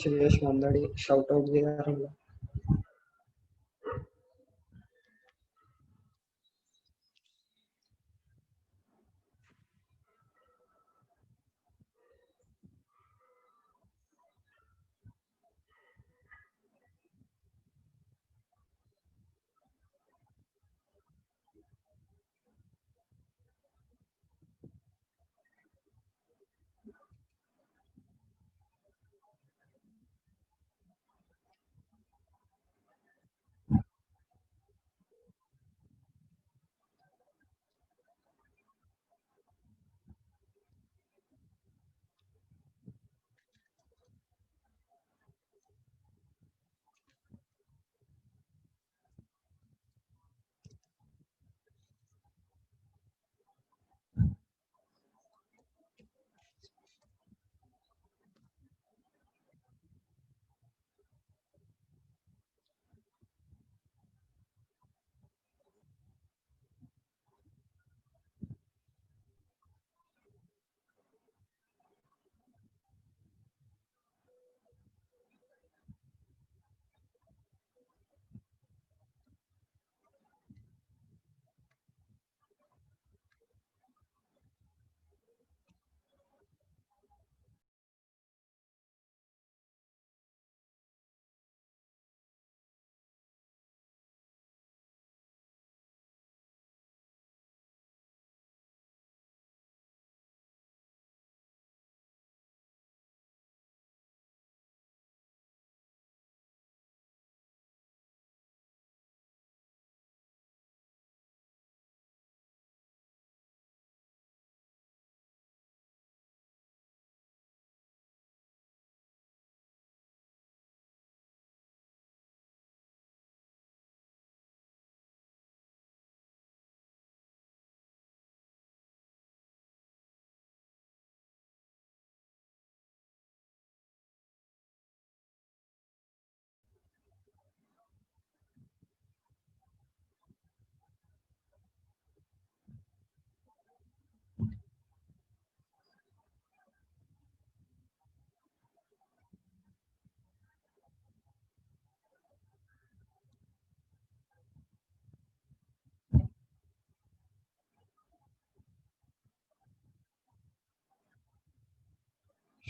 Shreyas मांदाड़ी shout out दे रहा हूँ.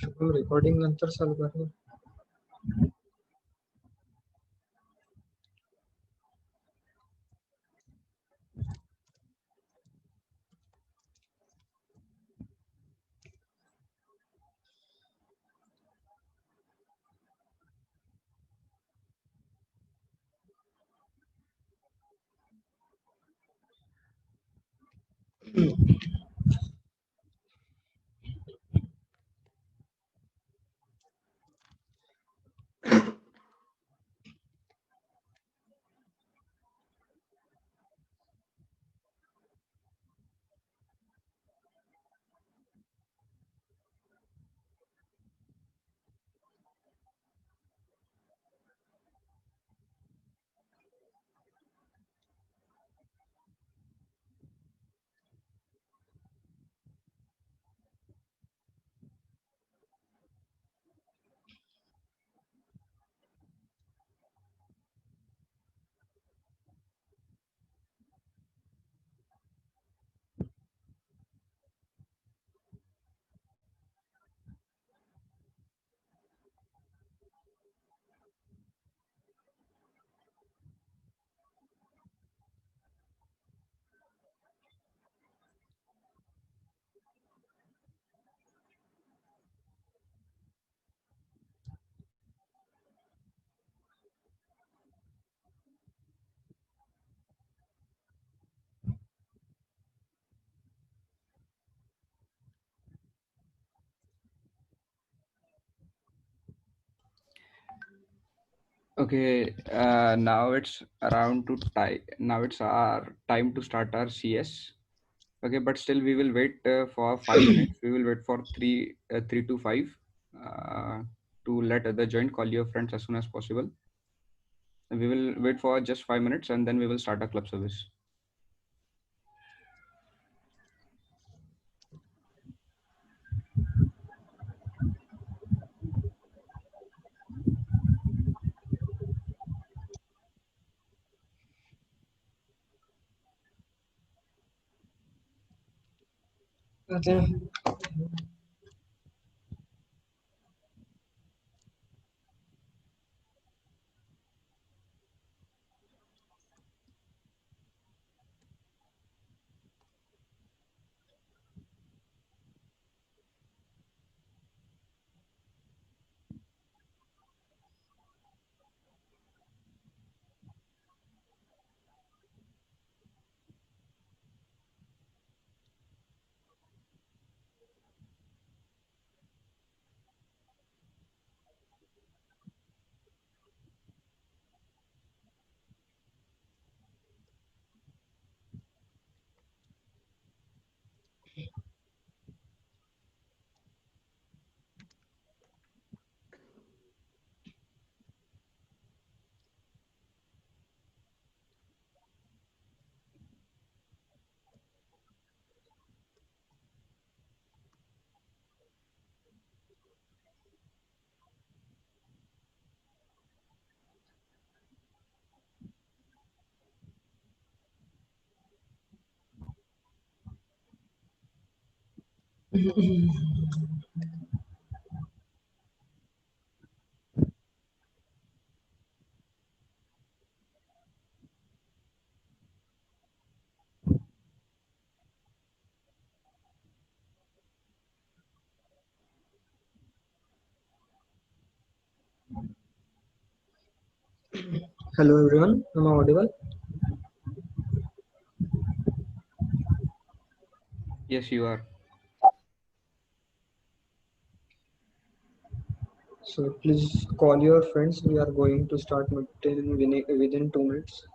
Shubham recording नंतर चालू करू. Okay, now it's around to time. Now it's our time to start our CS. Okay, but still we will wait for 5 minutes. We will wait for 3 to 5 uh, to let other join. Call your friends as soon as possible. We will wait for just 5 minutes and then we will start our club service. Okay. Hello everyone, am I audible? Yes, you are. So please call your friends. We are going to start meeting within 2 minutes.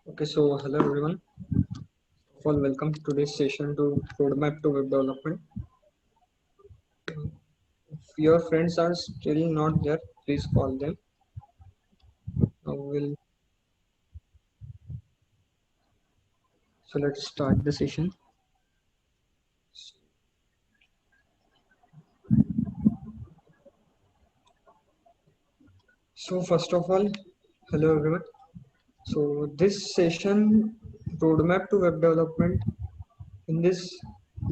Okay, so hello everyone. First of all, welcome to today's session to Roadmap to Web Development. If your friends are still not there, please call them. We'll so let's start the session. So first of all, hello everyone. So this session, Roadmap to Web Development, in this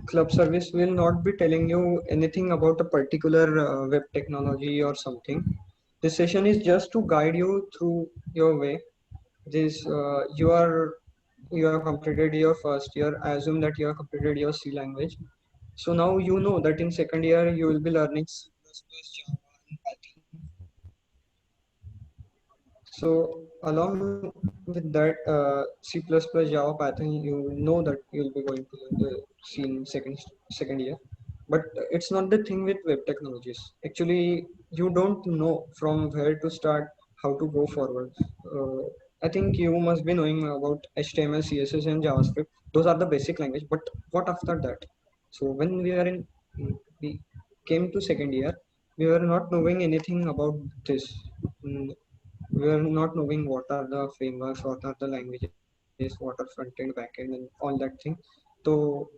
club service will not be telling you anything about a particular web technology or something. This session is just to guide you through your way. this you have completed your first year. I assume that you have completed your C language. So now you know that in second year you will be learning C++, Java, and Python. So along with that C++, Java, Python, you know that you'll be going to learn the C in second year. But it's not the thing with web technologies. Actually, you don't know from where to start, how to go forward. Uh, I think you must be knowing about HTML, CSS, and JavaScript. Those are the basic language. But what after that? So when we came to second year, we were not knowing anything about this. Mm, we are not knowing what are the frameworks, what are the languages, what are front end, back end, and all that thing. So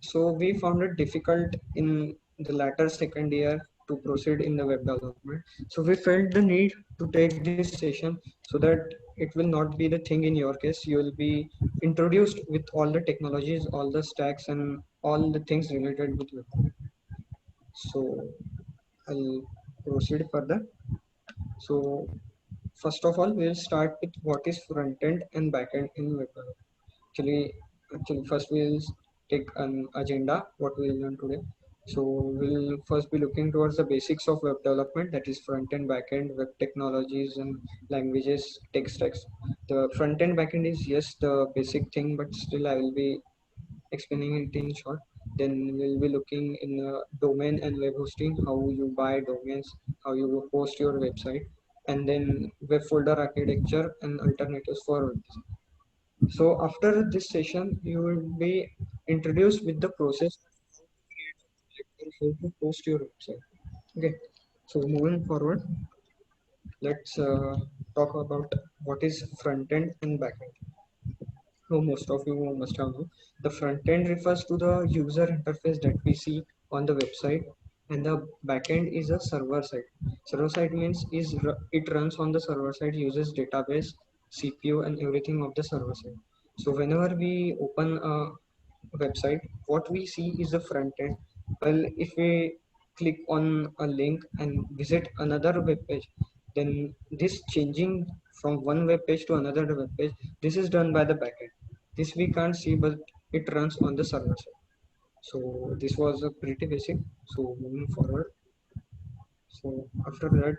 so we found it difficult in the latter second year to proceed in the web development. So we felt the need to take this session so that it will not be the thing in your case. You will be introduced with all the technologies, all the stacks, and all the things related with web. So I'll proceed further. So first of all, we'll start with what is front end and back end in web development. Actually, actually, first we'll take an agenda, what we'll learn today. So we'll first be looking towards the basics of web development, that is front end, back end, web technologies and languages, tech stacks. The front end, back end is yes the basic thing, but still I will be explaining it in short. Then we'll be looking in domain and web hosting, how you buy domains, how you host your website, and then web folder architecture and alternatives for web design. So after this session, you will be introduced with the process of how to post your website. Okay. So moving forward, let's talk about what is front end and back end. So most of you must have known. The front end refers to the user interface that we see on the website, and the back end is a server side. Server side means it runs on the server side, uses database, CPU, and everything of the server side. So whenever we open a website, what we see is the front end. Well, if we click on a link and visit another web page, then this changing from one web page to another web page, this is done by the backend. This we can't see, but it runs on the server side. So this was a pretty basic. So moving forward, so after that,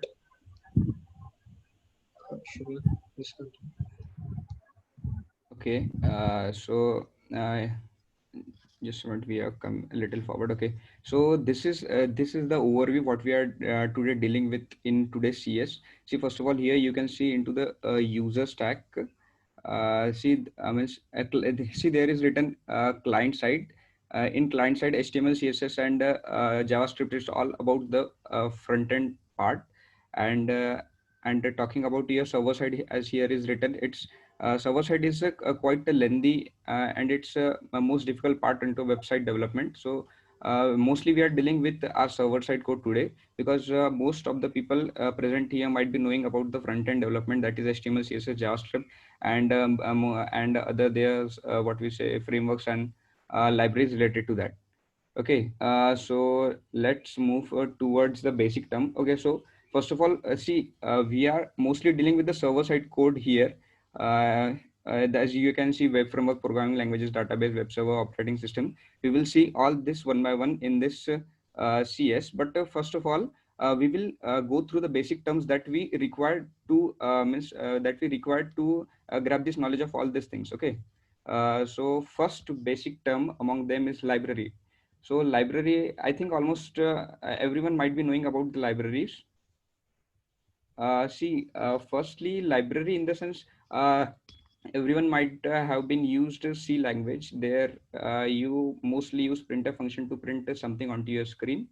should we discontinue? Okay, just a minute, we have come a little forward. Okay, so this is the overview what we are today dealing with in today's CS. See, first of all, here you can see into the user stack. See, there is written client side. In client side, HTML, CSS, and JavaScript is all about the front end part, and talking about your server side, as here is written, it's server side is quite a lengthy and it's a most difficult part into website development. So mostly we are dealing with our server side code today, because most of the people present here might be knowing about the front end development, that is HTML, CSS, JavaScript, and other there's what we say frameworks and libraries related to that. Okay, so let's move towards the basic term. Okay, so first of all, see, we are mostly dealing with the server side code here. As you can see, web framework, programming languages, database, web server, operating system. We will see all this one by one in this CS. But first of all, we will go through the basic terms that we require to grab this knowledge of all these things. Okay. So first basic term among them is library. So library, I think almost everyone might be knowing about the libraries. Firstly, library in the sense, everyone might have been used C language. There, you mostly use printf function to print something onto your screen.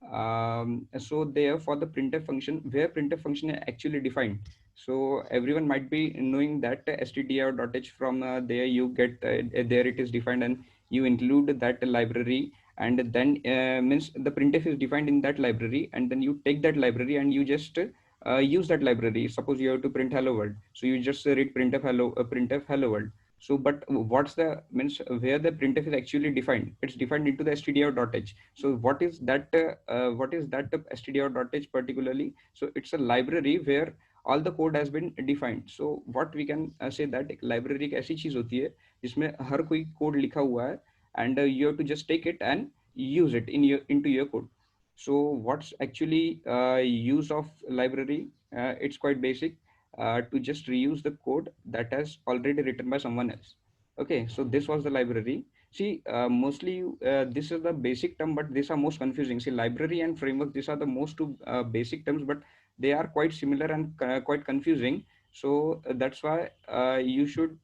So there, for the printf function, where printf function is actually defined. So everyone might be knowing that stdio.h, from there you get there it is defined, and you include that library, and then means the printf is defined in that library, and then you take that library and you just use that library. Suppose you have to print hello world, so you just read printf hello world. So but what's the means where the printf is actually defined, it's defined into the stdio.h. So what is that stdio.h particularly? So it's a library where all the code has been defined. So what we can say that एक library एक ऐसी चीज होती है जिसमें हर कोई code लिखा हुआ है, and you have to just take it and use it into your code. So what's actually use of library? It's quite basic, to just reuse the code that has already written by someone else. Okay, so this was the library. See, mostly this is the basic term, but these are most confusing. See, library and framework, these are the most two basic terms, but they are quite similar and quite confusing. So that's why you should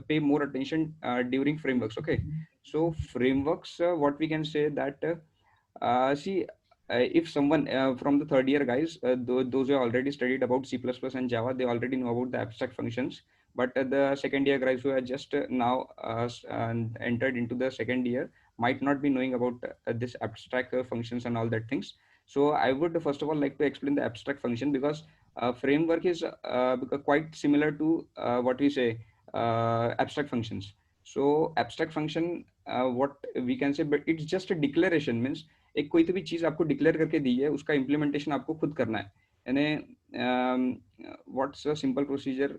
pay more attention during frameworks. Okay, so frameworks, what we can say that see, if someone from the third year guys, those who have already studied about C++ and Java, they already know about the abstract functions. But the second year guys who are just now entered into the second year might not be knowing about this abstract functions and all that things. So I would first of all like to explain the abstract function, because framework is quite similar to what we say abstract functions. So abstract function, what we can say, but it's just a declaration, means एक कोई तो भी चीज आपको declare करके दी है, उसका implementation आपको खुद करना है. यानी what's a simple procedure?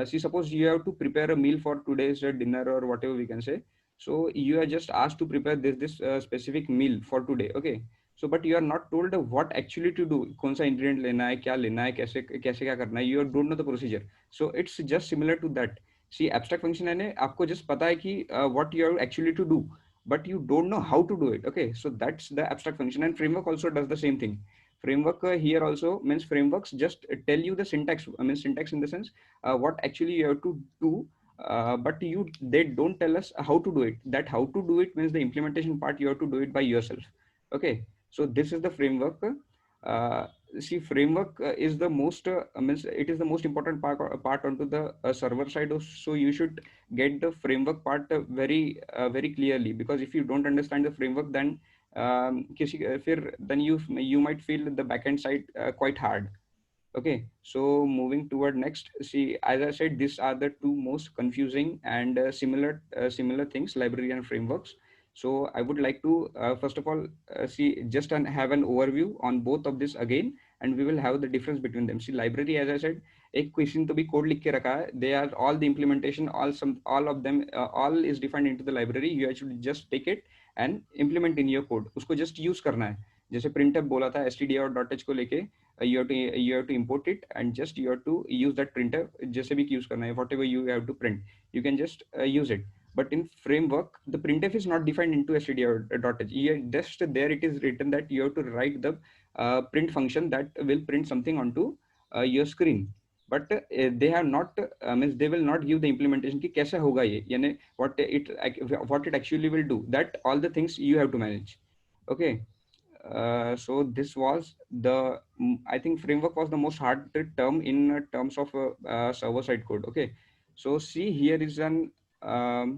See, suppose you have to prepare a meal for today's dinner or whatever we can say. So you are just asked to prepare this specific meal for today. Okay, so but you are not told what actually to do, कौन सा ingredient लेना है, क्या लेना है, कैसे कैसे क्या करना है. You don't know the procedure. So it's just similar to that. See, abstract function है ने आपको just पता है कि what you have actually to do, but you don't know how to do it. Okay, so that's the abstract function, and framework also does the same thing. Framework here also means frameworks just tell you the syntax. I mean syntax in the sense what actually you have to do, but they don't tell us how to do it. That how to do it means the implementation part you have to do it by yourself. Okay, so this is the framework. uh, See, framework is the most means it is the most important part onto the server side. So you should get the framework part very clearly, because if you don't understand the framework, then then you might feel the backend side quite hard. Okay, so moving toward next, see, as I said, these are the two most confusing and similar things, library and frameworks. So I would like to first of all see just have an overview on both of this again, and we will have the difference between them. See, library, as I said, एक question to be code लिख के रखा है. They are all the implementation, all of them, all is defined into the library. You actually just take it and implement in your code. उसको just use करना है. जैसे printf बोला था std.h को लेके, you have to import it, and just you have to use that printer. जैसे भी use करना है, whatever you have to print, you can just use it. But in framework, the printf is not defined into std.h. Just there it is written that you have to write the print function that will print something onto your screen. But they have not means they will not give the implementation कि कैसे होगा ये, यानी what it actually will do. That all the things you have to manage. Okay, so this was the I think framework was the most hard term in terms of server side code. Okay, so see, here is an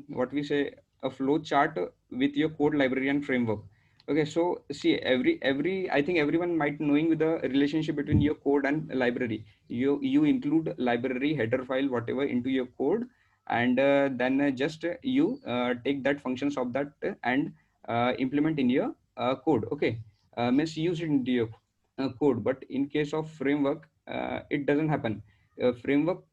what we say, a flow chart with your code, library and framework. Okay, so see, every I think everyone might knowing with the relationship between your code and library. You include library header file whatever into your code, and then just you take that functions of that and implement in your code. Okay, means use it into your code. But in case of framework, it doesn't happen. Framework,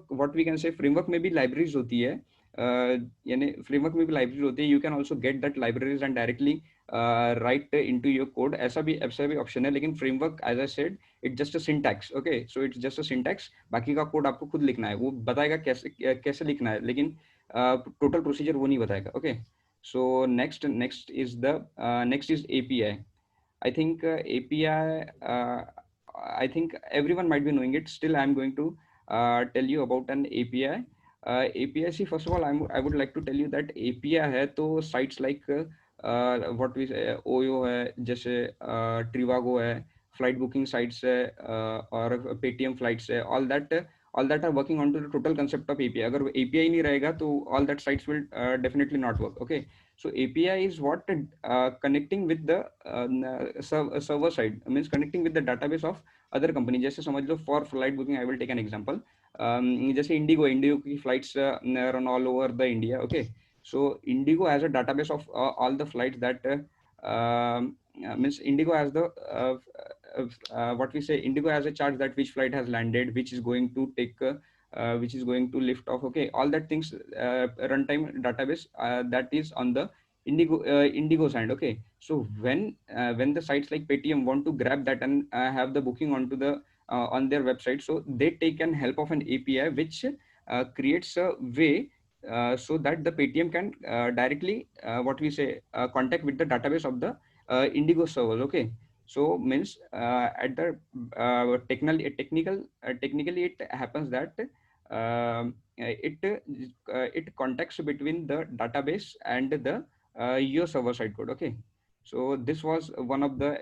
what we can say, framework में भी libraries होती है. यानी framework में भी libraries होती है. You can also get that libraries and directly write into your code. ऐसा भी option है. लेकिन framework, as I said, it's just a syntax. Okay, so it's just a syntax. बाकी का code आपको खुद लिखना है. वो बताएगा कैसे लिखना है, लेकिन total procedure वो नहीं बताएगा. Okay, so next is API. I think API, I think everyone might be knowing it. Still, I'm going to tell you about an API. API, see, first of all, I would like to tell you that API है तो sites like what we say, OYO है, जैसे Trivago है, flight booking sites है, और Paytm flights है, all that are working onto the total concept of API. अगर API नहीं रहेगा तो all that sites will definitely not work. Okay, so API is what connecting with the server side, means connecting with the database of other company. जैसे समझ लो, for flight booking I will take an example. जैसे Indigo की flights run all over the India. Okay, so Indigo has a database of all the flights that means Indigo has the what we say, Indigo has a chart that which flight has landed, which is going to take which is going to lift off. Okay, all that things, runtime database that is on the Indigo side. Okay, so when the sites like Paytm want to grab that and have the booking onto the on their website, so they take an help of an API which creates a way so that the Paytm can directly what we say contact with the database of the Indigo servers. Okay, so means at the technically it happens that it contacts between the database and the your server side code. Okay, so this was one of the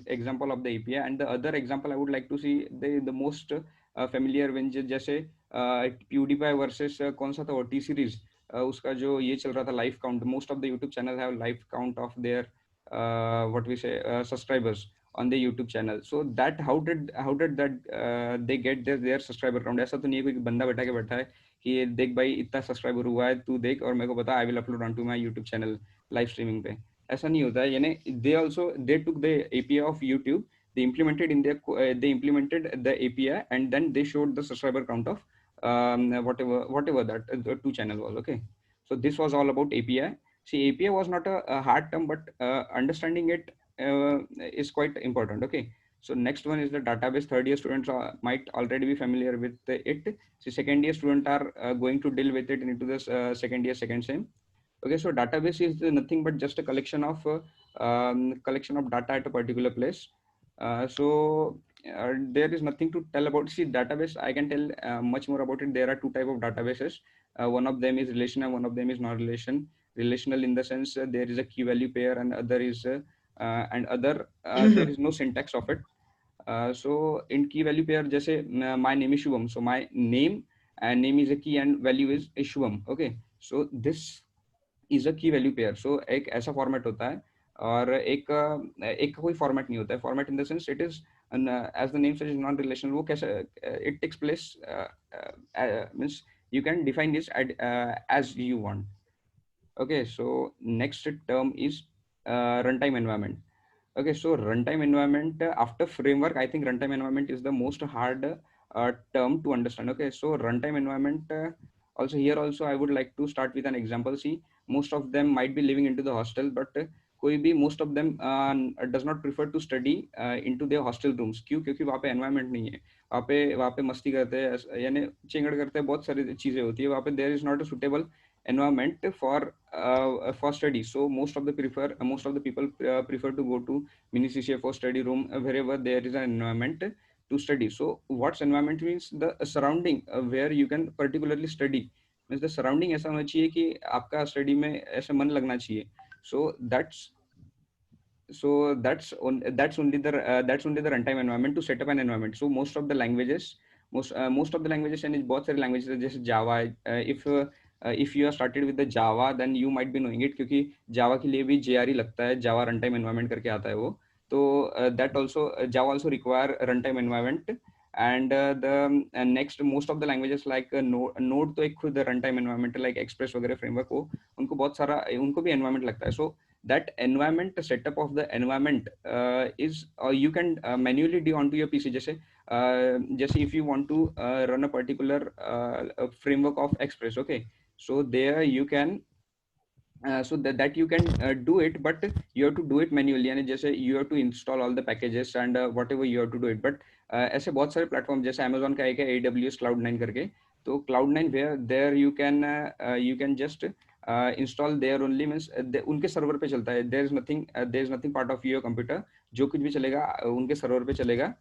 example of the API, and the other example I would like to see, the most familiar when जैसे PewDiePie versus कौन सा था वो T series, उसका जो ये चल रहा था live count. Most of the YouTube channel have live count of their what we say subscribers on the YouTube channel. So that how did that they get their subscriber count? ऐसा तो नहीं है कोई बंदा बैठा के बैठा है कि देख भाई इतना सब्सक्राइबर हुआ है, तू देख और मेरे को बता, I will upload on to my YouTube channel live streaming पे. ऐसा नहीं होता है. यानी they took the API of YouTube, they implemented in their they implemented the API, and then they showed the subscriber count of whatever that the two channel was. Okay, so this was all about API. See, API was not a hard term, but understanding it is quite important. Okay, so next one is the database. Third year students might already be familiar with it. So second year students are going to deal with it into this second year second sem. Okay, so database is nothing but just a collection of data at a particular place. There is nothing to tell about. See, database, I can tell much more about it. There are two type of databases. One of them is relational, one of them is non-relation. Relational in the sense there is a key value pair, and other is there is no syntax of it. So in key value pair, जैसे my name is Shubham, so my name and name is a key and value is Shubham. Okay, so this is a key value pair. So एक ऐसा format होता है, और एक कोई format नहीं होता है. Format in the sense it is as the name says non-relational. वो कैसे it takes place means you can define this as you want. Okay, so next term is runtime environment. Okay, so runtime environment after framework, I think runtime environment is the most hard term to understand. Okay, so runtime environment also here also I would like to start with an example. See, most of them might be living into the hostel, but कोई भी most of them does not prefer to study into their hostel rooms. क्यों? क्योंकि वहाँ पे environment नहीं है. वहाँ पे मस्ती करते हैं, यानी चिंगड़ करते हैं, बहुत सारी चीजें होती है वहाँ पे. There is not a suitable environment for study. So most of the people prefer to go to mini CCA for study room wherever there is an environment to study. So what's environment means the surrounding where you can particularly study. Means the surrounding ऐसा होना चाहिए कि आपका study में ऐसा मन लगना चाहिए. So that's only the runtime environment to set up an environment. So most of the languages and बहुत सारे languages जैसे Java, if you are started with the Java, then you might be knowing it क्योंकि Java के लिए भी JRE लगता है, Java runtime environment करके आता है वो. तो that also Java also require runtime environment. And the next most of the languages like Node तो एक खुद runtime environment like Express वगैरह framework हो, उनको बहुत सारा उनको भी environment लगता है. So that environment setup of the environment is you can manually do onto your PC. जैसे if you want to run a particular framework of Express, okay, so there you can so that you can do it, but you have to do it manually. And जैसे you have to install all the packages and whatever you have to do it. But ऐसे बहुत सारे platform जैसे Amazon का एक है AWS Cloud9 करके, तो Cloud9 where there you can just install there only, means उनके सर्वर पे चलता है. there is nothing part of your computer. जो कुछ भी चलेगा उनके सर्वर पे चलेगा,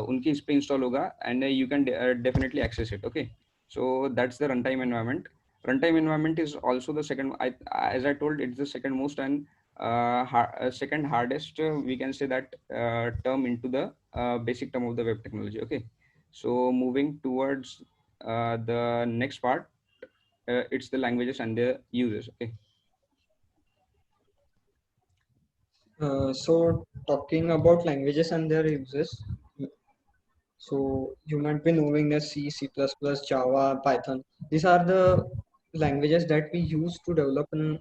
उनके इस पे इंस्टॉल होगा, and you can definitely access it. Okay, so that's the runtime environment. Runtime environment is also the second, as I told, it's the second most and second hardest, we can say that term into the basic term of the web technology. Okay, so moving towards the next part, it's the languages and their uses. Okay. So talking about languages and their uses, so you might be knowing that C, C++, Java, Python. These are the languages that we use to develop an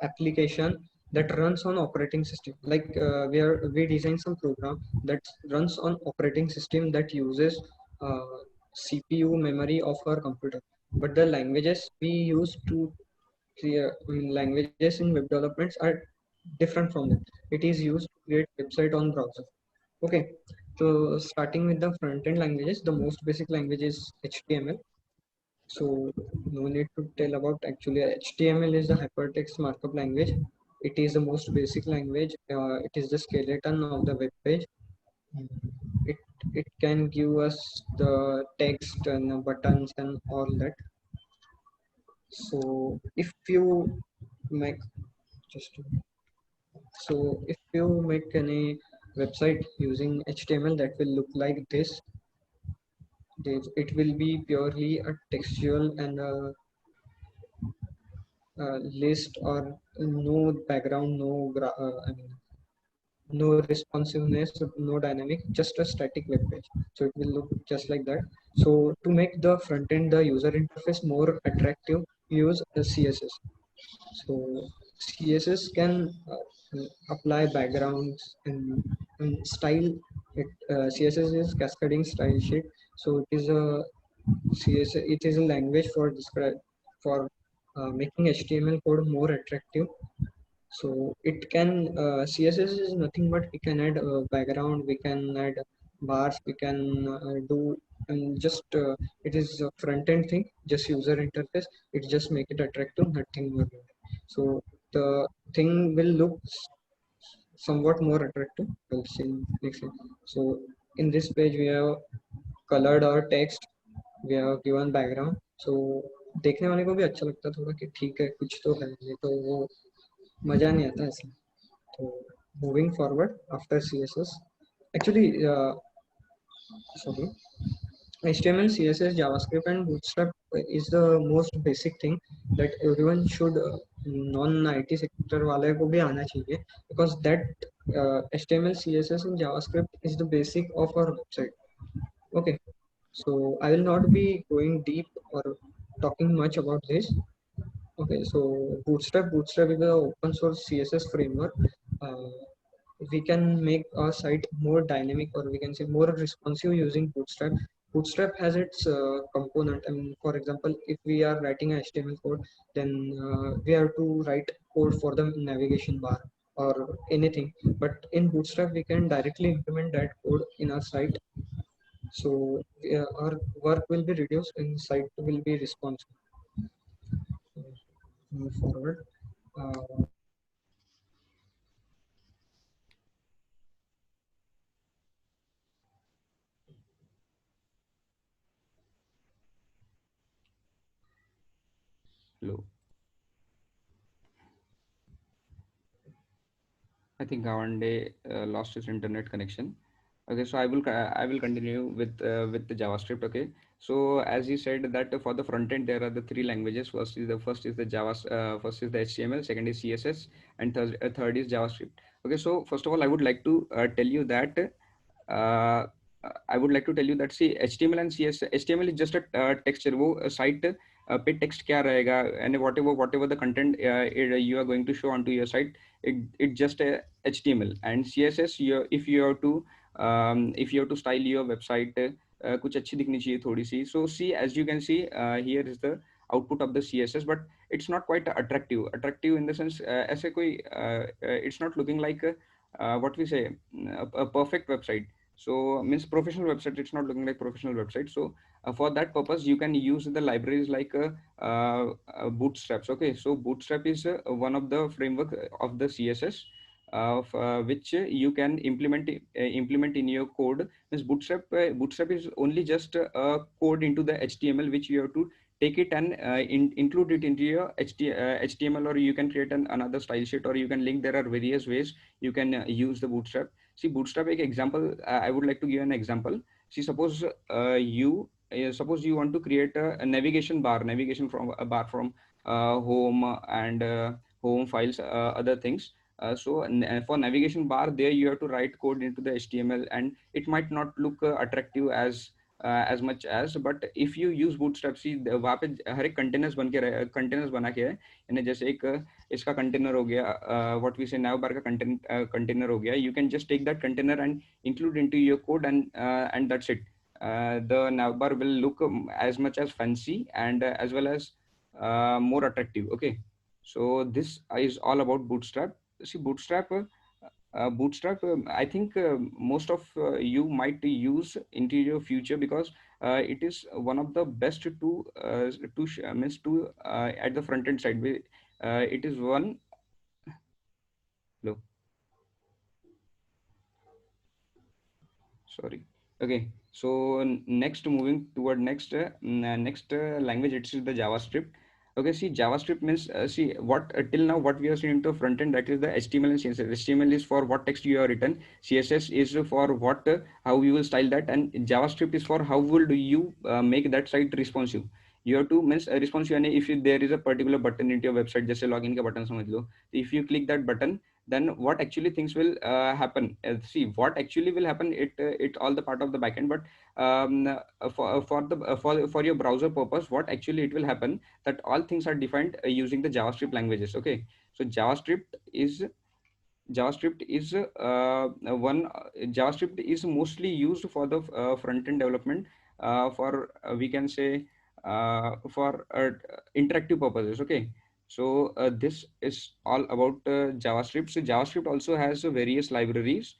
application that runs on operating system. Like we design some program that runs on operating system that uses CPU memory of our computer. But the languages we use to languages in web developments are different from that. It is used to create website on browser. Okay, so starting with the front end languages, the most basic language is HTML. So no need to tell about, actually HTML is the hypertext markup language. It is the most basic language. It is the skeleton of the web page. It it can give us the text and the buttons and all that. So if you make just so if you make any website using HTML, that will look like this. It will be purely a textual and a list, or no background, I mean, no responsiveness, no dynamic, just a static web page. So it will look just like that. So to make the front end, the user interface more attractive, use CSS. So CSS can apply backgrounds and style. CSS is cascading style sheet. So it is a CSS. It is a language for describe for making HTML code more attractive. So it can CSS is nothing but we can add background, we can add bars, we can do, and just it is a front end thing, just user interface. It just make it attractive, nothing more. So the thing will look somewhat more attractive. We'll see next thing. So in this page we have colored our text, we have given background. So देखने वाले को भी अच्छा लगता है थोड़ा कि ठीक है कुछ तो है, ये तो वो मजा नहीं आता ऐसे. So moving forward after CSS, actually, sorry, HTML, CSS, JavaScript, and Bootstrap is the most basic thing that everyone should non-IT sector वाले को भी आना चाहिए, because that HTML, CSS, and JavaScript is the basic of our website. Okay, so I will not be going deep or talking much about this. Okay, so Bootstrap is an open source CSS framework. Uh, we can make our site more dynamic, or we can say more responsive using Bootstrap. Bootstrap has its component. I mean, for example, if we are writing a HTML code, then we have to write code for the navigation bar or anything. But in Bootstrap, we can directly implement that code in our site. So our work will be reduced and site will be responsive. Move forward. Uh, Hello. I think Avande lost his internet connection. Okay, so I will continue with the JavaScript. Okay, so as you said that for the front end there are the three languages. First is the Java, first is the HTML, second is CSS, and third is JavaScript. Okay, so first of all, I would like to tell you that uh, I would like to tell you that see HTML and CSS. HTML is just a texture. वो site पे text क्या रहेगा, and whatever the content you are going to show onto your site, it just HTML. And CSS, if you have to if you have to style your website, कुछ अच्छी दिखनी चाहिए थोड़ी सी. So see, as you can see, here is the output of the CSS, but it's not quite attractive. Attractive in the sense ऐसे कोई it's not looking like what we say a perfect website. So means professional website, it's not looking like professional website. So for that purpose you can use the libraries like bootstraps. Okay, so bootstrap is one of the framework of the CSS of which you can implement in your code. Means bootstrap is only just a code into the HTML, which you have to take it and include it into your HTML, or you can create another style sheet, or you can link. There are various ways you can use the bootstrap. See, bootstrap एक example, I would like to give an example. See, suppose you want to create a navigation from a bar from home and home files, other things. So for navigation bar, there you have to write code into the HTML, and it might not look attractive as as much as, but if you use bootstrap, see वहाँ पे हर एक containers बन के containers बना के है, यानी जैसे एक इसका container हो गया, what we say navbar का container हो गया, you can just take that container and include into your code, and that's it. The navbar will look as much as fancy and as well as more attractive. Okay, so this is all about bootstrap. See, bootstrap, I think most of you might use into your future, because it is one of the best means to at the front end side. It is one. Hello, sorry. Okay, so next, moving toward next language, it's the JavaScript. Okay, see, JavaScript means, see what till now what we are seeing into front end, that is the HTML and CSS. HTML is for what text you have written, CSS is for what how you will style that, and JavaScript is for how will do you make that site responsive. You have to means responsive, and if there is a particular button into your website, जैसे login का button समझ लो, if you click that button, then what actually things will happen. See, what actually will happen, it all the part of the backend, but for your browser purpose, what actually it will happen, that all things are defined using the JavaScript languages. Okay, so JavaScript is JavaScript is mostly used for the front end development, for we can say for interactive purposes. Okay, so this is all about JavaScript. So JavaScript also has various libraries.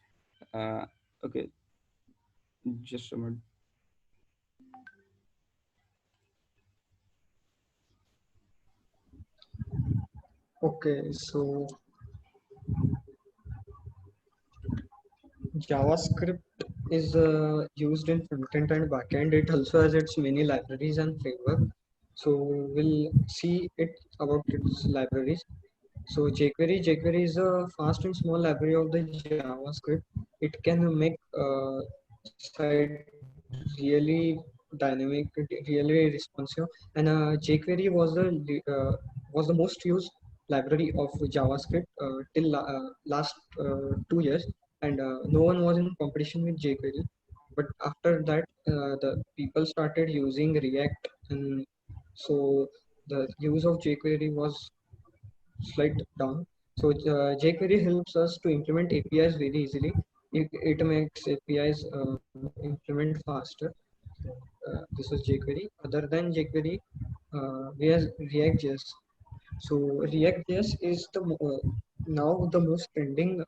Uh, okay, just a minute. Okay, so JavaScript is used in front-end and backend. It also has its many libraries and framework. So we'll see it about its libraries. So jQuery is a fast and small library of the JavaScript. It can make site really dynamic, really responsive. And jQuery was the most used library of JavaScript till last 2 years, and no one was in competition with jQuery. But after that, the people started using React, and so the use of jQuery was slight down. So jQuery helps us to implement APIs very easily. It makes APIs implement faster. This was jQuery. Other than jQuery, we have React.js. So React.js is now the most trending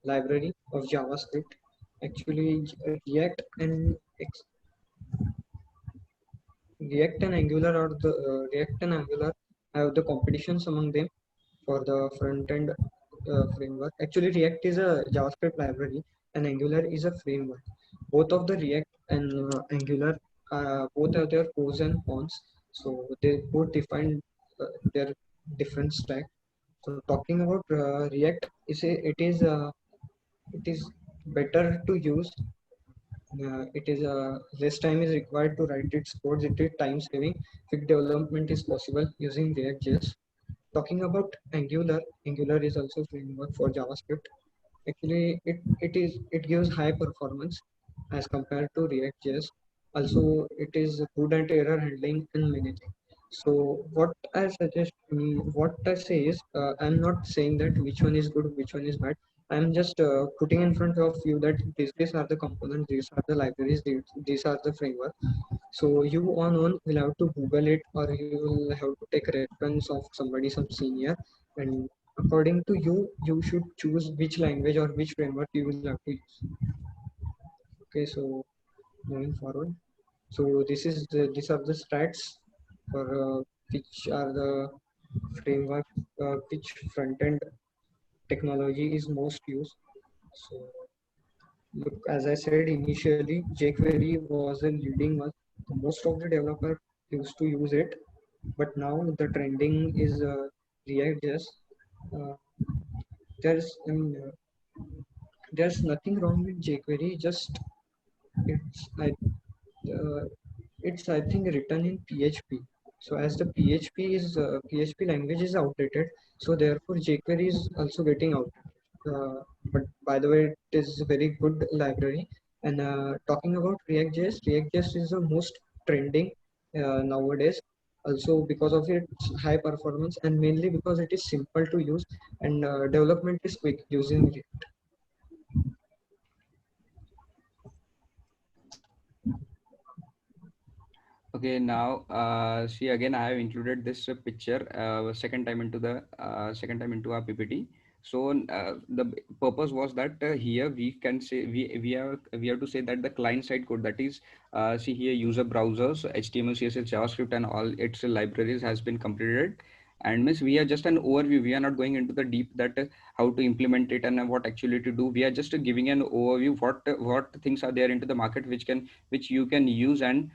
library of JavaScript. Actually, React and Angular React and Angular have the competitions among them for the front end framework. Actually, React is a JavaScript library and Angular is a framework. Both of the React and Angular both have their pros and cons. So they both define their different stack. So talking about React, it is better to use. It is less time is required to write its codes. It is time saving. Quick development is possible using React.js. Talking about Angular is also framework for JavaScript. Actually, it gives high performance as compared to React.js. Also, it is good at error handling and many things. So what I say is, I'm not saying that which one is good, which one is bad. I'm just putting in front of you that these are the components, these are the libraries, these are the framework. So you on one will have to Google it, or you will have to take reference of somebody, some senior, and according to you, you should choose which language or which framework you will have to use. Okay, so moving forward. So these are the stats for which are the framework, which front end technology is most used. So look, as I said initially, jQuery was a leading one. Most of the developer used to use it, but now the trending is React.js. Uh, there's there's nothing wrong with jQuery. Just it's I uh, it's I think written in PHP. So as the PHP language is outdated, so therefore jQuery is also getting outdated. But by the way, it is a very good library. And talking about React.js is the most trending nowadays. Also because of its high performance and mainly because it is simple to use and development is quick using it. Okay, now see again I have included this picture second time into our PPT. So the purpose was that here we can say we have to say that the client side code, that is see here user browsers, HTML, CSS, JavaScript and all its libraries has been completed. And means we are just an overview, we are not going into the deep that how to implement it and what actually to do. We are just giving an overview what things are there into the market which you can use and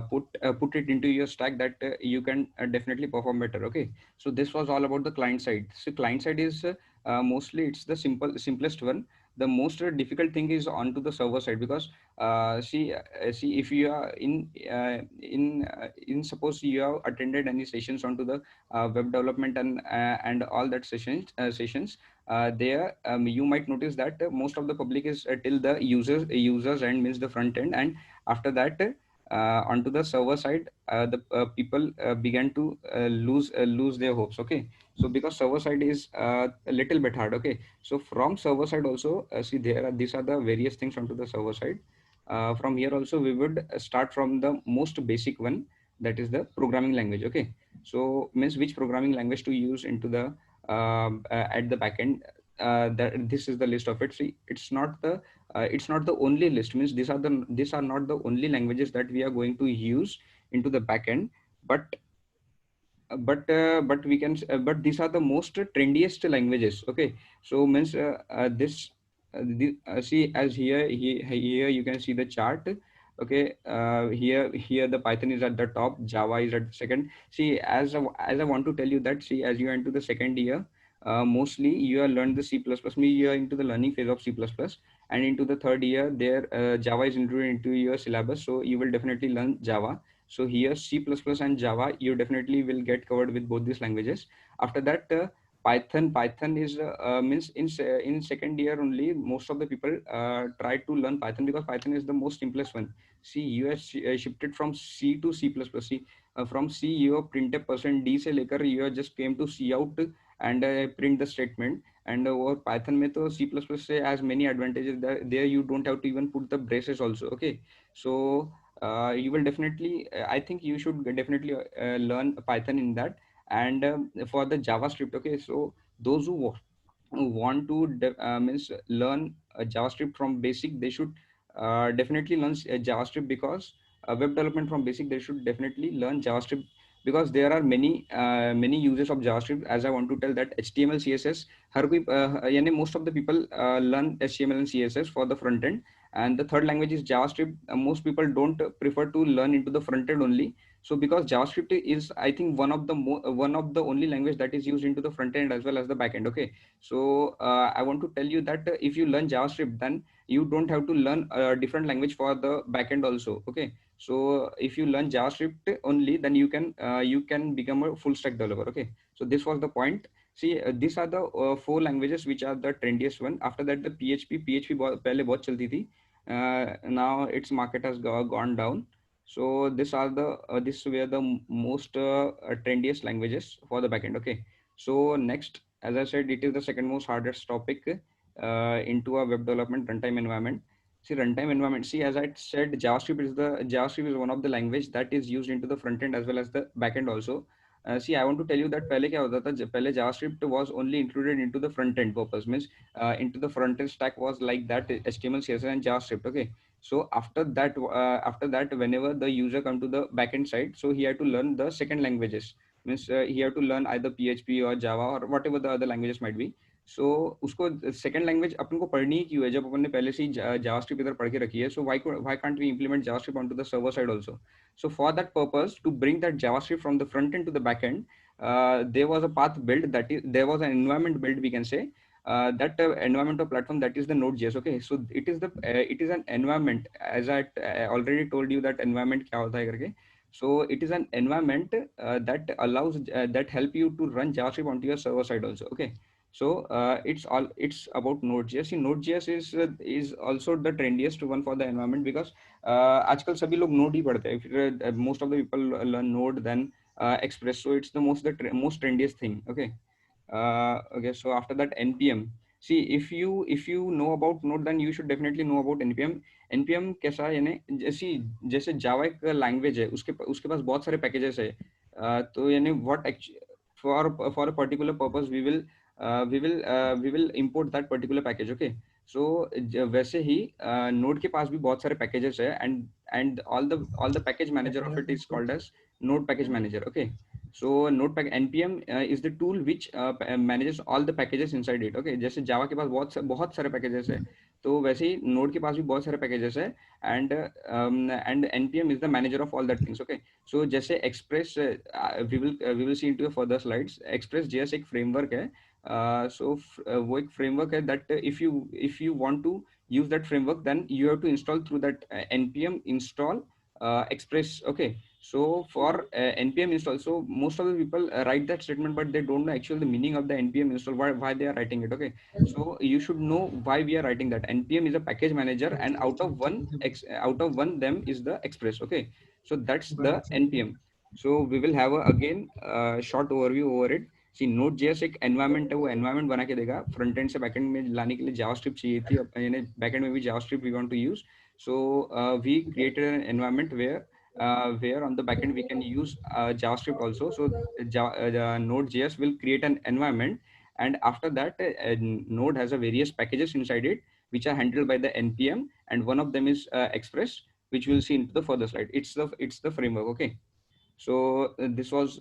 put it into your stack that you can definitely perform better. Okay, so this was all about the client side. So client side is mostly it's the simplest one. The most difficult thing is onto the server side, because see if you are in suppose you have attended any sessions onto the web development and all that sessions there you might notice that most of the public is till the users and means the front end, and after that onto the server side the people began to lose their hopes. Okay, so because server side is a little bit hard. Okay, so from server side also see there are these are the various things onto the server side. From here also we would start from the most basic one, that is the programming language. Okay, so means which programming language to use into the at the backend. That this is the list of it. See, it's not the only list. Means these are not the only languages that we are going to use into the backend, but but we can but these are the most trendiest languages. Okay, so means see as here you can see the chart. Okay, here the Python is at the top, Java is at the second. See, as I want to tell you that, see, as you enter the second year, mostly you are learned the C++. Me, you are into the learning phase of C++, and into the third year there Java is included into your syllabus, so you will definitely learn Java. So here C++ and Java, you definitely will get covered with both these languages. After that, Python is means in second year only most of the people try to learn Python, because Python is the most simplest one. See, you have shifted from C to C++. See, from C you have printf %d से लेकर you have just came to C out and print the statement. And over Python में तो C++ से as many advantages there you don't have to even put the braces also. Okay, so you will definitely I think you should definitely learn Python in that. And for the JavaScript, okay, so those who want to means learn JavaScript from basic, they should definitely learn JavaScript, because web development from basic they should definitely learn JavaScript, because there are many uses of JavaScript. As I want to tell that HTML, CSS, हर कोई यानी most of the people learn HTML and CSS for the front end, and the third language is JavaScript. Most people don't prefer to learn into the front end only. So because JavaScript is I think one of the only language that is used into the front end as well as the back end. Okay, so I want to tell you that if you learn JavaScript, then you don't have to learn a different language for the back end also. Okay, so if you learn JavaScript only, then you can become a full stack developer. Okay, so this was the point. See, these are the four languages which are the trendiest one. After that, the PHP पहले बहुत चलती थी. Now its market has gone down. So these are the this were the most trendiest languages for the backend. Okay, so next, as I said, it is the second most hardest topic into a web development runtime environment. See, runtime environment. See, as I said, JavaScript is one of the language that is used into the front end as well as the backend also. See, I want to tell you that पहले क्या होता था, पहले JavaScript was only included into the front end purpose, means into the front end stack was like that HTML, CSS, and JavaScript. Okay, so after that, whenever the user come to the backend side, so he had to learn the second languages. Means he had to learn either PHP or Java or whatever the other languages might be. So उसको second language अपन को पढ़नी ही क्यों है जब अपन ने पहले से ही JavaScript इधर पढ़ के रखी है. So why can't we implement JavaScript onto the server side also? So for that purpose, to bring that JavaScript from the front end to the back end, there was a path built, that is there was an environment built, we can say, that environment or platform, that is the Node.js. Okay, so it is an environment, as I already told you that environment क्या होता है करके. So it is an environment that allows that help you to run JavaScript onto your server side also. Okay, So it's about Node.js. See, Node.js is also the trendiest one for the environment because आजकल सभी लोग Node ही पढ़ते हैं. Most of the people learn Node then Express. So it's the most trendiest thing. Okay. Okay. So after that, npm. See, if you know about Node, then you should definitely know about npm. npm कैसा है, यानी जैसे जावा एक language है, उसके पास बहुत सारे packages है. तो यानी what for a particular purpose we will import that particular package. Okay. So वैसे ही नोड के पास भी बहुत सारे पैकेजेस है, and all the package manager of it is called as node package manager. Okay. So npm is the tool which manages all the packages inside it. Okay. जैसे जावा के पास बहुत सारे पैकेजेस है, तो वैसे ही नोड के पास भी बहुत सारे पैकेजेस है, and npm is the manager of all that things. Okay. So जैसे express we will see into the further slides. Express JS एक फ्रेमवर्क है. वो एक फ्रेमवर्क है that if you want to use that framework, then you have to install through that npm install express. Okay. So for npm install, so most of the people write that statement, but they don't know actually the meaning of the npm install, why they are writing it. Okay. So you should know why we are writing that. npm is a package manager, and out of one them is the express. Okay. So that's the npm. So we will have again short overview over it. C Node.js एक environment है, वो environment बना के देगा. Front end से backend में लाने के लिए जावास्क्रिप्ट चाहिए थी, यानी बैकएंड में भी JavaScript we want to use. So we created an environment where on the backend we can use JavaScript also. So Node.js will create an environment, and after that Node has a various packages inside it which are handled by the npm, and one of them is Express, which we'll see into the further slide. It's the framework. Okay. So this was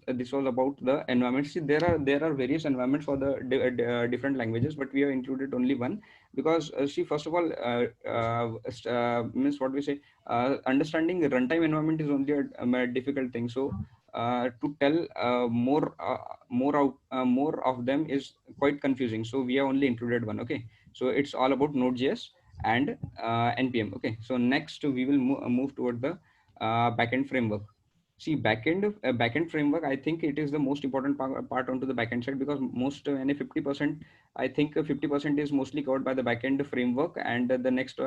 about the environment. See, there are various environments for the different languages, but we have included only one because see, first of all, means what we say, understanding the runtime environment is only a difficult thing. So to tell more of them is quite confusing. So we have only included one. Okay. So it's all about Node.js and npm. Okay. So next we will move toward the backend framework. See, backend framework, I think it is the most important part onto the backend side, because most any 50%, I think 50% is mostly covered by the backend framework, and the next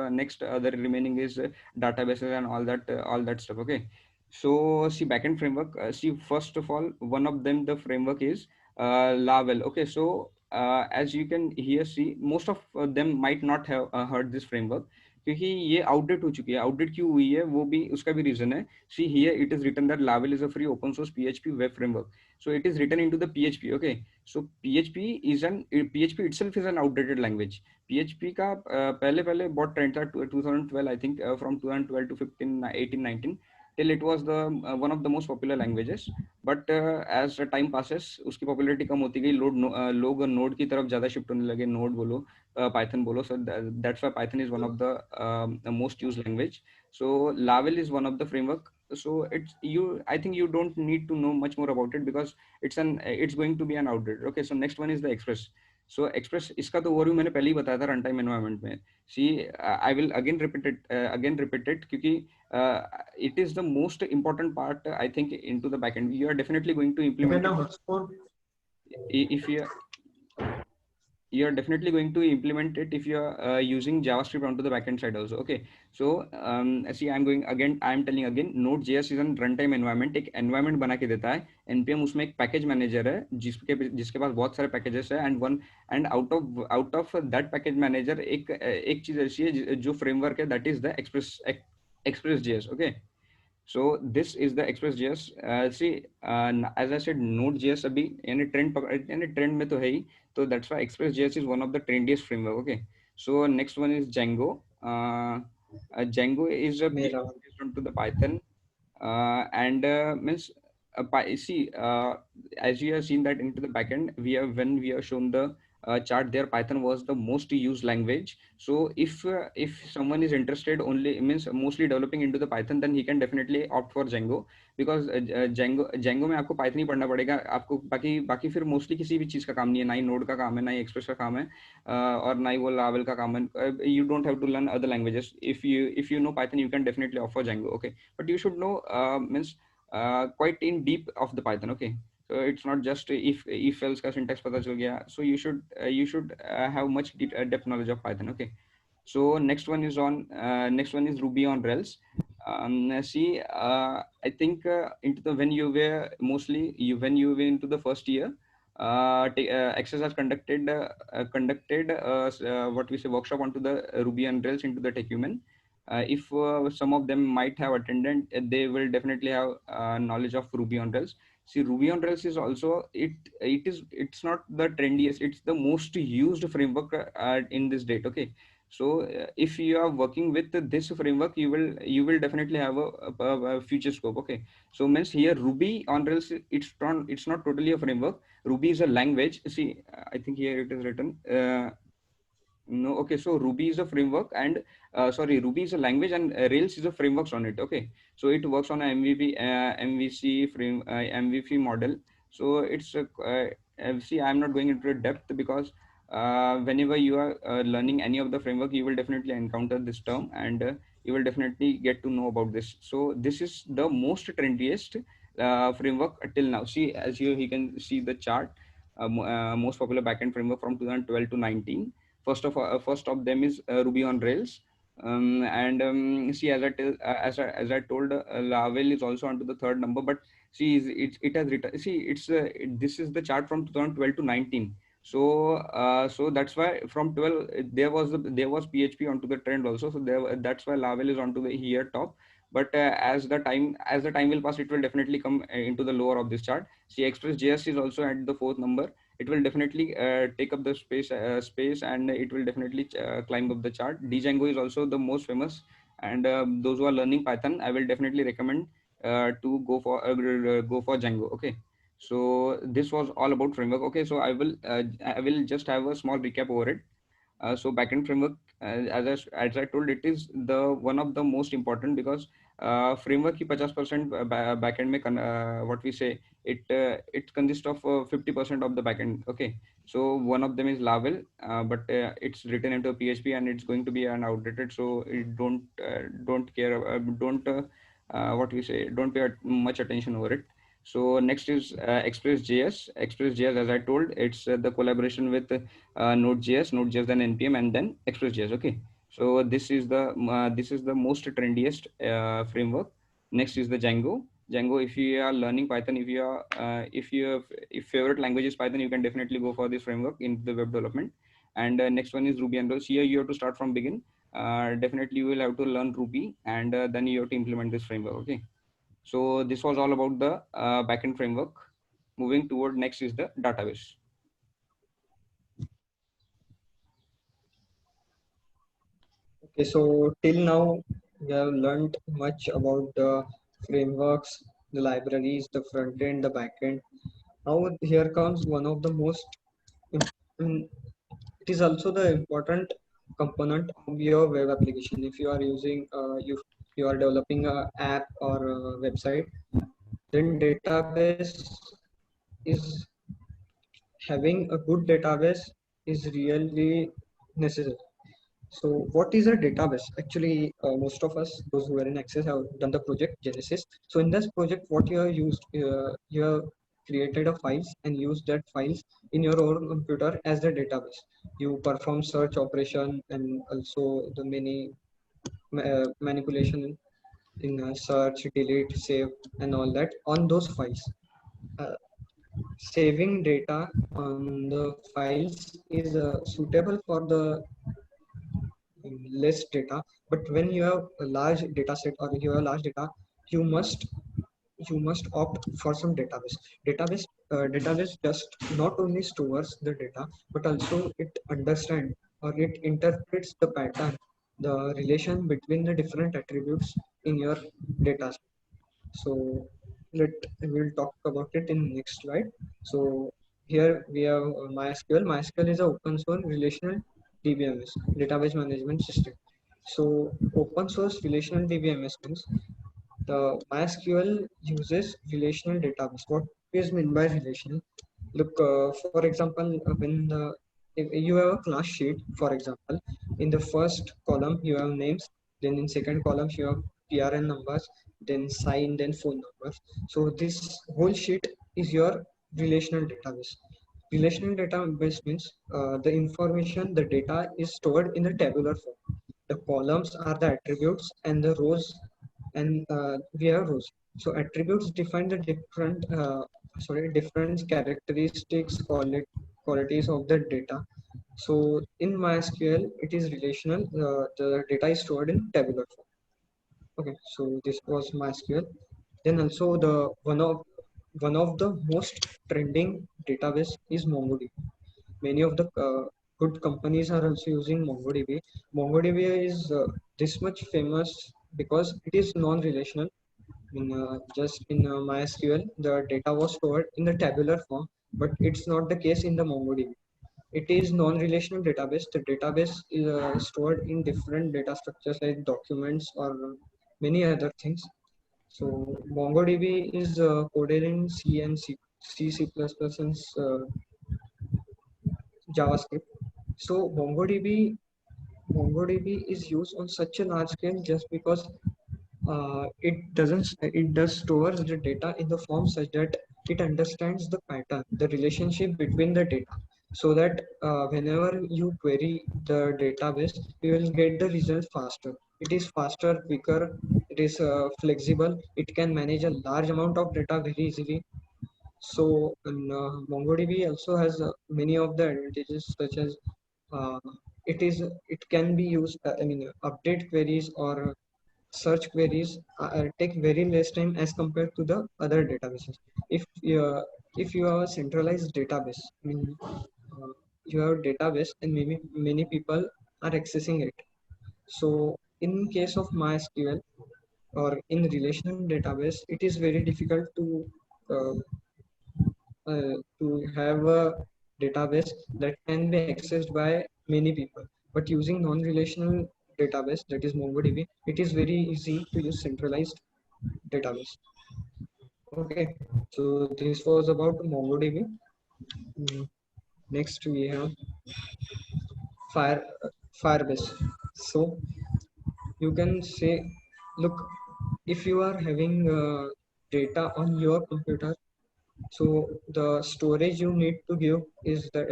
other remaining is databases and all that stuff. Okay. So see, backend framework. See, first of all, one of them, the framework is Laravel. Okay. So as you can here see, most of them might not have heard this framework, क्योंकि ये outdate हो चुकी है. Outdate क्यों हुई है, वो भी उसका भी रीजन है. See here it is written that Laravel is a free open source PHP web framework. So it is written into the PHP. Okay. So PHP itself is an outdated language. PHP का पहले बहुत trend था 2012, I think from 2012 to 15, 18, 19 till it was the one of the most popular languages. But as time passes उसकी popularity कम होती गई. लोग node की तरफ ज़्यादा शिफ्ट होने लगे. नोड बोलो, Python बोलो. So that's why Python is one of the most used language. So Laravel is one of the framework. So I think you don't need to know much more about it because it's going to be an outdated. Okay. So next one is the Express. So Express, इसका तो overview मैंने पहले ही बताया था run time environment में. See I will again repeat it क्योंकि it is the most important part, I think, into the backend. You are definitely going to implement it. If you are definitely going to implement it if you are using JavaScript onto the backend side also. Okay. So see, I'm telling again, Node.js is a runtime environment. एक environment बना के देता है. npm उसमें एक package manager है जिसके पास बहुत सारे packages है, and out of that package manager एक चीज ऐसी है जो framework है, that is the Express.js. Okay. So this is the Express.js. See, as I said, Node.js अभी यानी ट्रेंड में तो है ही, so that's why Express.js is one of the trendiest framework. Okay. So next one is Django. Django is based onto the Python, and means see, as you have seen that into the backend, when we have shown the chart there, Python was the most used language. So if someone is interested only, means mostly developing into the Python, then he can definitely opt for Django, because Django में आपको Python ही पढ़ना पड़ेगा. आपको बाकी फिर mostly किसी भी चीज का काम नहीं है, ना ही Node का काम है, ना ही Express का काम है, और ना ही वो Laravel का काम है. You don't have to learn other languages. If you know Python, you can definitely opt for Django. Okay. But you should know means quite in deep of the Python. Okay. So it's not just if else का syntax पता चल गया. So you should have much depth knowledge of Python. Okay. So next one is Ruby on Rails. See, I think into the when you were mostly you when you were into the first year, Access has conducted what we say workshop onto the Ruby on Rails into the Techumen. If some of them might have attended, they will definitely have knowledge of Ruby on Rails. See, Ruby on Rails is also it's not the trendiest, it's the most used framework in this date. Okay. So if you are working with this framework, you will definitely have a future scope. Okay. So means here Ruby on Rails, it's not totally a framework. Ruby is a language. See, I think here it is written. No, okay. So Ruby is a framework, and Ruby is a language, and Rails is a frameworks on it. Okay, so it works on a MVC MVP model. So see, I'm not going into depth because whenever you are learning any of the framework, you will definitely encounter this term, and you will definitely get to know about this. So this is the most trendiest framework till now. See, as you can see the chart, most popular backend framework from 2012 to 19. First of them is Ruby on Rails. And see, as I told, Laravel is also onto the third number. But see, it has written. See, this is the chart from 2012 to 19. So that's why from 12 there was PHP onto the trend also. So that's why Laravel is onto the here top. But as the time will pass, it will definitely come into the lower of this chart. See, Express.js is also at the fourth number. It will definitely take up the space, and it will definitely climb up the chart. Django is also the most famous, and those who are learning Python, I will definitely recommend to go for Django. Okay. So this was all about framework. Okay, so I will just have a small recap over it. So backend framework, as I told, it is the one of the most important, because framework की 50% backend में what we say, it consists of 50% of the backend. Okay, so one of them is Laravel, but it's written into PHP, and it's going to be an outdated. So it don't care, don't what we say, don't pay much attention over it. So next is Express.js. Express.js, as I told, it's the collaboration with Node.js, then NPM, and then Express.js. Okay. So this is the most trendiest framework. Next is the Django. Django, if you are learning Python, if favorite language is Python, you can definitely go for this framework in the web development. And next one is Ruby on Rails. Here you have to start from begin. Definitely you will have to learn Ruby, and then you have to implement this framework. Okay. So this was all about the backend framework. Moving toward next is the database. Okay, so till now we have learned much about the frameworks, the libraries, the front end, the back end. Now here comes one of the most im- it is also the important component of your web application. If you are using you are developing a app or a website, then database is having a good database is really necessary. So what is a database? Actually, most of us, those who are in Access, have done the project Genesis. So in this project, what you have used, you have created a files and used that files in your own computer as the database. You perform search operation and also the many manipulation in search, delete, save, and all that on those files. Uh, Saving data on the files is suitable for the less data, but when you have a large data set or you have large data, you must opt for some database just not only stores the data, but also it understand or it interprets the pattern, the relation between the different attributes in your data. So we'll talk about it in next slide. So here we have MySQL. MySQL is an open source relational DBMS, database management system. So open source relational DBMS means the MySQL uses relational database. What is meant by relational? Look, for example, if you have a class sheet, for example, in the first column you have names, then in second column you have PRN numbers, then sign, then phone numbers. So this whole sheet is your relational database. Relational database means the information, the data is stored in the tabular form. The columns are the attributes and the rows, and we have rows. So attributes define the different characteristics, qualities of the data. So in MySQL, it is relational. The data is stored in tabular form. Okay, so this was MySQL. Then also one of the most trending database is MongoDB. Many of the good companies are also using MongoDB. MongoDB is this much famous because it is non-relational. Just in MySQL, the data was stored in the tabular form, but it's not the case in the MongoDB. It is non-relational database. The database is stored in different data structures like documents or many other things. So MongoDB is coded in C and C++ and JavaScript. So MongoDB is used on such a large scale just because it does stores the data in the form such that it understands the pattern, the relationship between the data, so that whenever you query the database, you will get the result faster. It is faster, quicker, it is flexible, it can manage a large amount of data very easily. So MongoDB also has many of the advantages, such as uh, it can be used. Update queries or search queries take very less time as compared to the other databases. If you have a centralized database, you have a database and maybe many people are accessing it. So in case of MySQL or in relational database, it is very difficult uh, to have a database that can be accessed by many people. But using non-relational database, that is MongoDB, it is very easy to use centralized database. Okay, so this was about MongoDB. Mm, Next we have Fire Firebase. So you can say, look, if you are having data on your computer, so the storage you need to give is that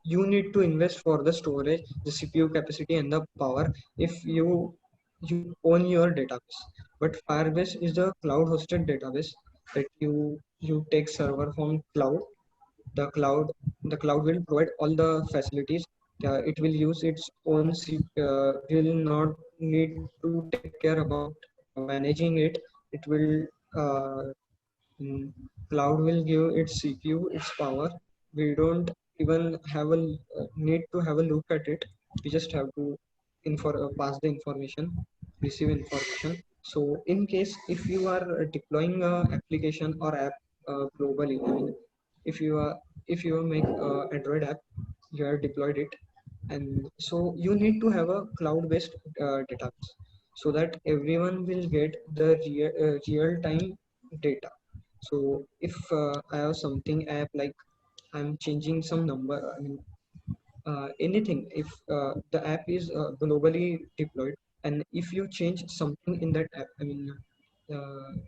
you need to invest for the storage, the CPU capacity and the power if you own your database. But Firebase is the cloud hosted database that you take server from cloud. The cloud will provide all the facilities. It will use its own will not need to take care about managing it. It will uh, Mm, Cloud will give its CPU its power. We don't even have a need to have a look at it. We just have to pass the information, receive information. So in case if you are deploying a application or app globally, if you are if you make Android app, you have deployed it, and so you need to have a cloud-based database so that everyone will get the real-time data. So if I have something app like I'm changing some number, anything, if the app is globally deployed, and if you change something in that app,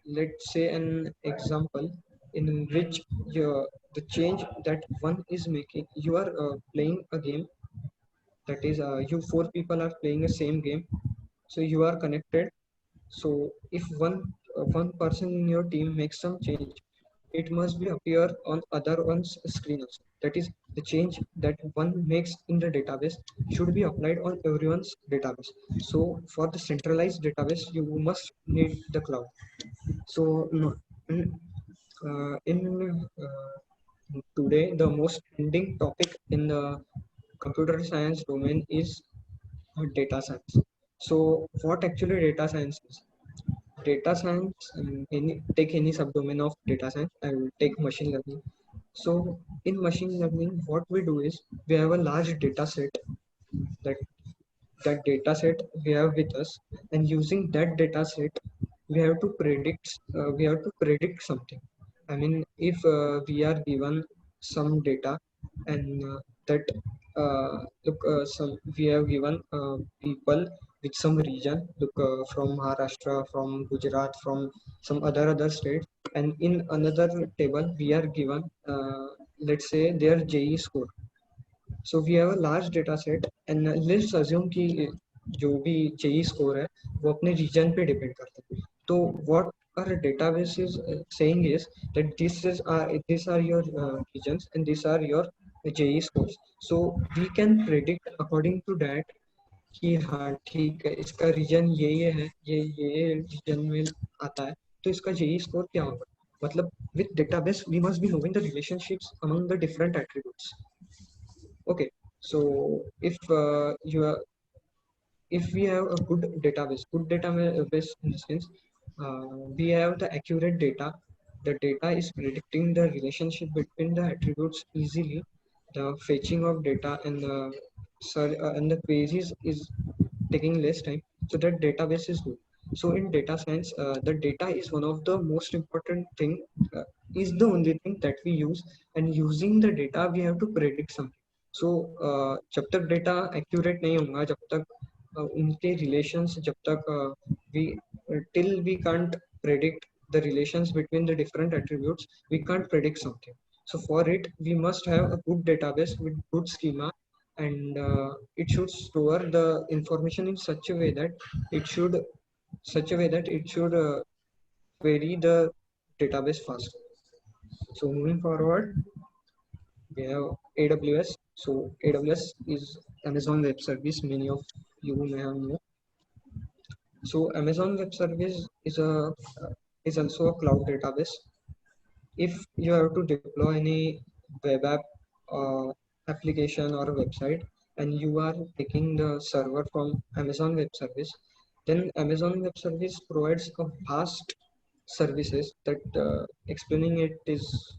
let's say an example in which the change that one is making, you are playing a game, that is you four people are playing the same game, so you are connected. So if one person in your team makes some change, it must be appear on other one's screen also. That is, the change that one makes in the database should be applied on everyone's database. So for the centralized database, you must need the cloud. So no, in today, the most trending topic in the computer science domain is data science. So what actually data science is? Data science, take any subdomain of data science. I will take machine learning. So in machine learning, what we do is we have a large data set. that that data set we have with us, and using that data set we have to predict something. If we are given some data, and that some we have given people with some region, from Maharashtra, from Gujarat, from some other states, and in another table we are given, let's say, their JE score. So we have a large data set, and let's assume कि जो भी JE score है वो अपने region पे depend करता है. तो what our database is saying is that these are your regions and these are your JE scores. So we can predict according to that कि हाँ ठीक है, इसका रीजन है, ये रीजन में आता है, तो इसका JE स्कोर क्या होगा. मतलब with database we must be knowing the relationships among the different attributes. Okay, so if we have a good database in the sense, we have the accurate data. The data is predicting the relationship between the attributes easily. The fetching of data and the queries is taking less time. So that database is good. So in data science, the data is one of the most important thing. Is the only thing that we use, and using the data we have to predict something. So जब तक data accurate नहीं होगा, जब तक उनके relations, जब तक we till we can't predict the relations between the different attributes, we can't predict something. So for it, we must have a good database with good schema, and it should store the information in such a way that it should query the database fast. So moving forward, we have AWS. So AWS is Amazon Web Service. Many of you may have known. So Amazon Web Service is also a cloud database. If you have to deploy any web app, application or a website, and you are taking the server from Amazon Web Service, then Amazon Web Service provides a vast services that explaining it is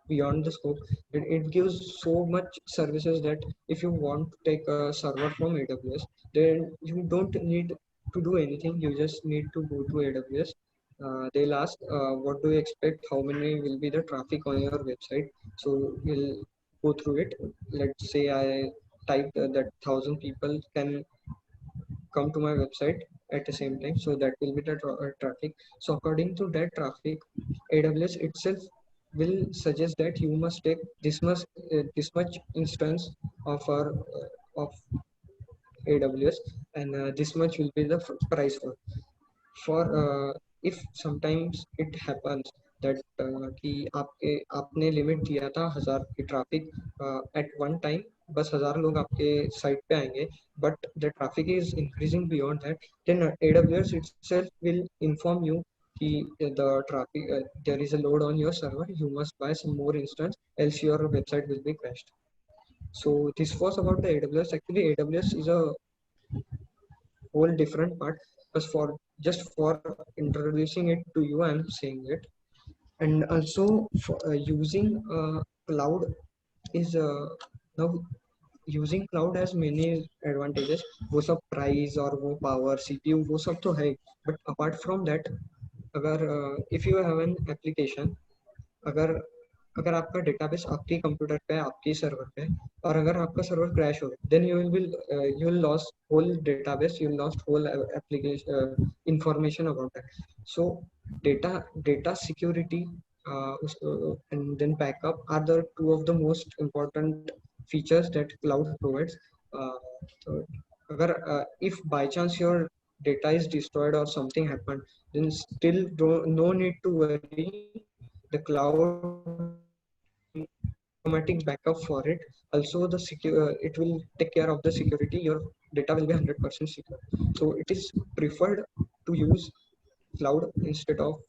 beyond the scope. It gives so much services that if you want to take a server from AWS, then you don't need to do anything. You just need to go to AWS. They'll ask, what do you expect? How many will be the traffic on your website? So we'll go through it. Let's say I typed that 1,000 people can come to my website at the same time. So that will be the traffic. So according to that traffic, AWS itself will suggest that you must take this much instance of our of AWS, and this much will be the price for if sometimes it happens that कि आपने limit दिया था 1,000 की traffic at one time, बस 1,000 लोग आपके site पे आएंगे, but the traffic is increasing beyond that, then AWS itself will inform you कि the traffic, there is a load on your server, you must buy some more instance, else your website will be crashed. So this was about the AWS. Actually, AWS is a whole different part, but for just for introducing it to you, I'm saying it. And also for using cloud is now using cloud has many advantages. वो सब price और वो power CPU वो सब तो है, but apart from that, अगर if you have an application, अगर अगर आपका डेटाबेस आपके कंप्यूटर पे है, आपके सर्वर पे है, और अगर आपका सर्वर क्रैश हो गया, then you will lose whole database, you will lost whole application information about that. So data security and then backup are the two of the most important features that cloud provides. So अगर if by chance your data is destroyed or something happened, then still no need to worry. The cloud automatic backup for it. Also, the it will take care of the security. Your data will be 100% secure. So it is preferred to use cloud instead of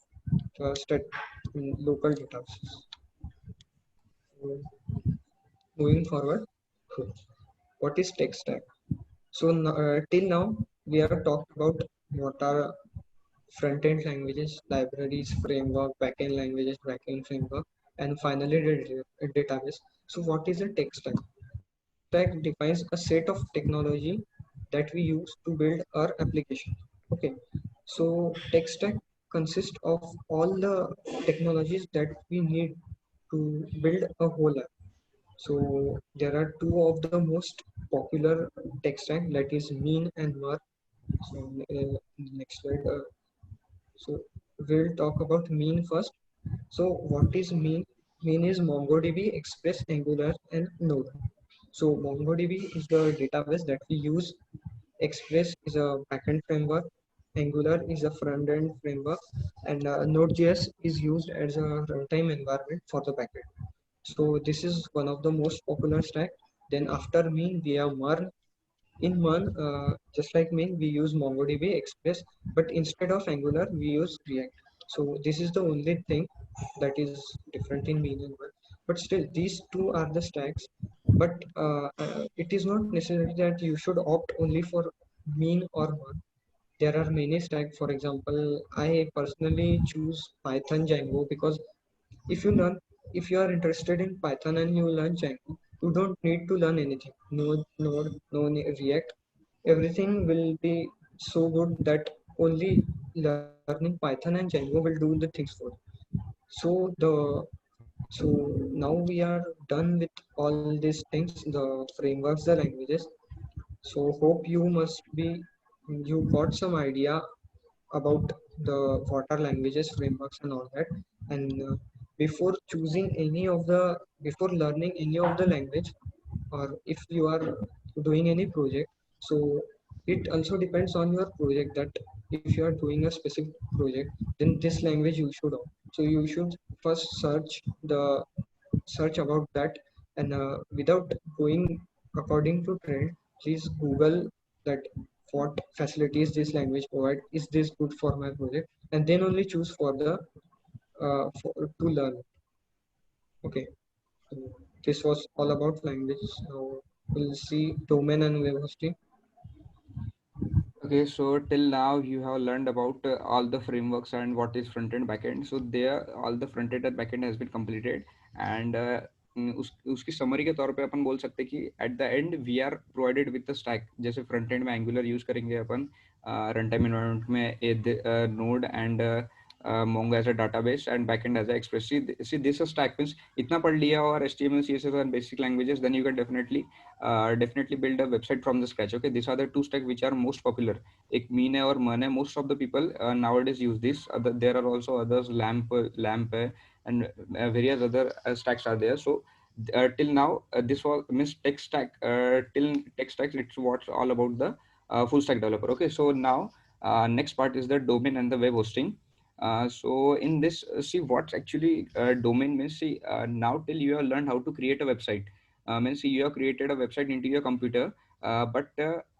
local databases. So, moving forward, what is tech stack? So till now we have talked about what are front-end languages, libraries, framework, back-end languages, back-end framework, and finally the database. So what is a tech stack? Stack defines a set of technology that we use to build our application. Okay, so tech stack consists of all the technologies that we need to build a whole app. So there are two of the most popular tech stack, that is Mean and Mer. So next slide. So we'll talk about Mean first. So what is Mean? Mean is MongoDB, Express, Angular, and Node. So MongoDB is the database that we use. Express is a backend framework. Angular is a front-end framework, and Node.js is used as a runtime environment for the backend. So this is one of the most popular stack. Then after Mean, we have Mer. In Merl, just like Main, we use MongoDB Express, but instead of Angular, we use React. So this is the only thing that is different in Mean and Merl. But still, these two are the stacks. But it is not necessary that you should opt only for Mean or Merl. There are many stacks. For example, I personally choose Python Django because if you learn, if you are interested in Python and you learn Django, you don't need to learn anything. No React. Everything will be so good that only learning Python and Django will do the things for you. So so now we are done with all these things, the frameworks, the languages. So hope you got some idea about the what are languages, frameworks, and all that. And before choosing any of the, before learning any of the language, or if you are doing any project, so it also depends on your project, that if you are doing a specific project, then this language you should know. So you should first search about that, and without going according to trend, please google that what facilities this language provide, is this good for my project, and then only choose for the to learn. Okay, so this was all about languages. Now we'll see domain and web hosting. Okay, so till now you have learned about all the frameworks and what is front end back end. So there all the front end and back end has been completed, and उसकी summary के तौर पे अपन बोल सकते हैं कि at the end we are provided with the stack. जैसे front end में Angular use करेंगे अपन, runtime environment में Node and Mongo as a database and backend as a Express. See this is stack means इतना पढ़ लिया और HTML, CSS and basic languages, then you can definitely build a website from the scratch. Okay, these are the two stacks which are most popular. एक mean है और मन है. Most of the people nowadays use this. There are also others, lamp है, and various other stacks are there. So till now this was means tech stack. Till tech stacks, it's what's all about the full stack developer. Okay, so now next part is the domain and the web hosting. So in this, see what's actually domain means. See now till you have learned how to create a website, means you have created a website into your computer, but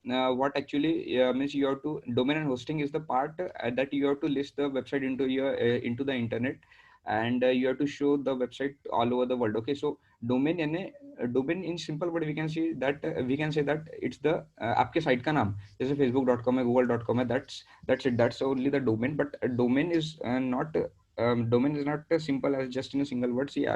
what actually means you have to domain and hosting is the part that you have to list the website into the internet, and you have to show the website all over the world. Okay, so domain domain in simple word we can say that it's the आपके site का नाम, जैसे facebook.com है, google.com है, that's it, that's only the domain. But domain is not domain is not simple as just in a single word. See,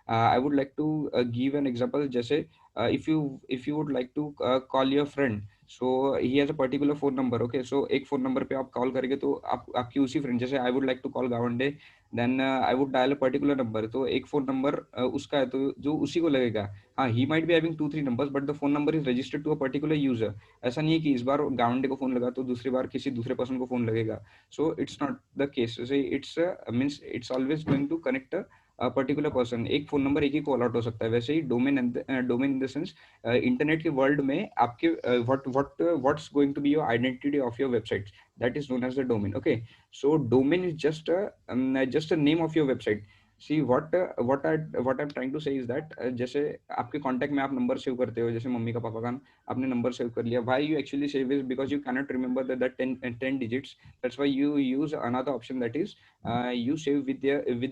I would like to give an example. जैसे if you would like to call your friend, so he has a particular phone number. Okay, so एक phone number पे आप call करेंगे तो आपकी उसी friend, जैसे I would like to call Gawande, then I would dial a particular number. तो एक phone number उसका है तो जो उसी को लगेगा. हाँ, he might be having 2-3 numbers, but the phone number is registered to a particular user. ऐसा नहीं है कि इस बार गावंडे को phone लगा तो दूसरी बार किसी दूसरे person को phone लगेगा. So it's not the case. So it's means it's always going to connect particular person. एक फोन नंबर एक ही को अलॉट हो सकता है. वैसे ही domain in the sense internet के वर्ल्ड में आपके what's going to be your identity of your website, that is known as the domain. Okay, so domain is just a name of your website. See what I'm trying to say is that जैसे आपके contact में आप number save करते हो, जैसे mummy का पापा का, आपने नंबर सेव कर लिया. why you actually save is because you cannot remember that 10 digits. That's why you use another option, that is you save with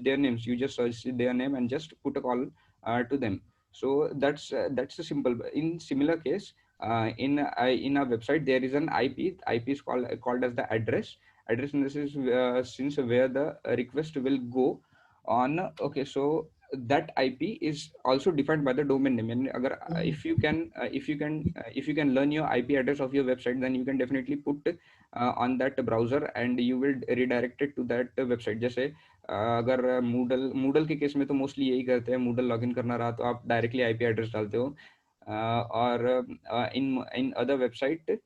their names. You just search their name and just put a call to them. So that's a simple. In similar case, in a website there is an ip is called as the address, and this is since where the request will go on. Okay, so that IP is also defined by the domain name. And agar, if you can learn your IP address of your website, then you can definitely put on that browser and you will redirect it to that website. जैसे अगर Moodle के case में तो mostly यही करते हैं, Moodle login करना रहा तो आप डायरेक्टली आईपी एड्रेस डालते हो, और in other website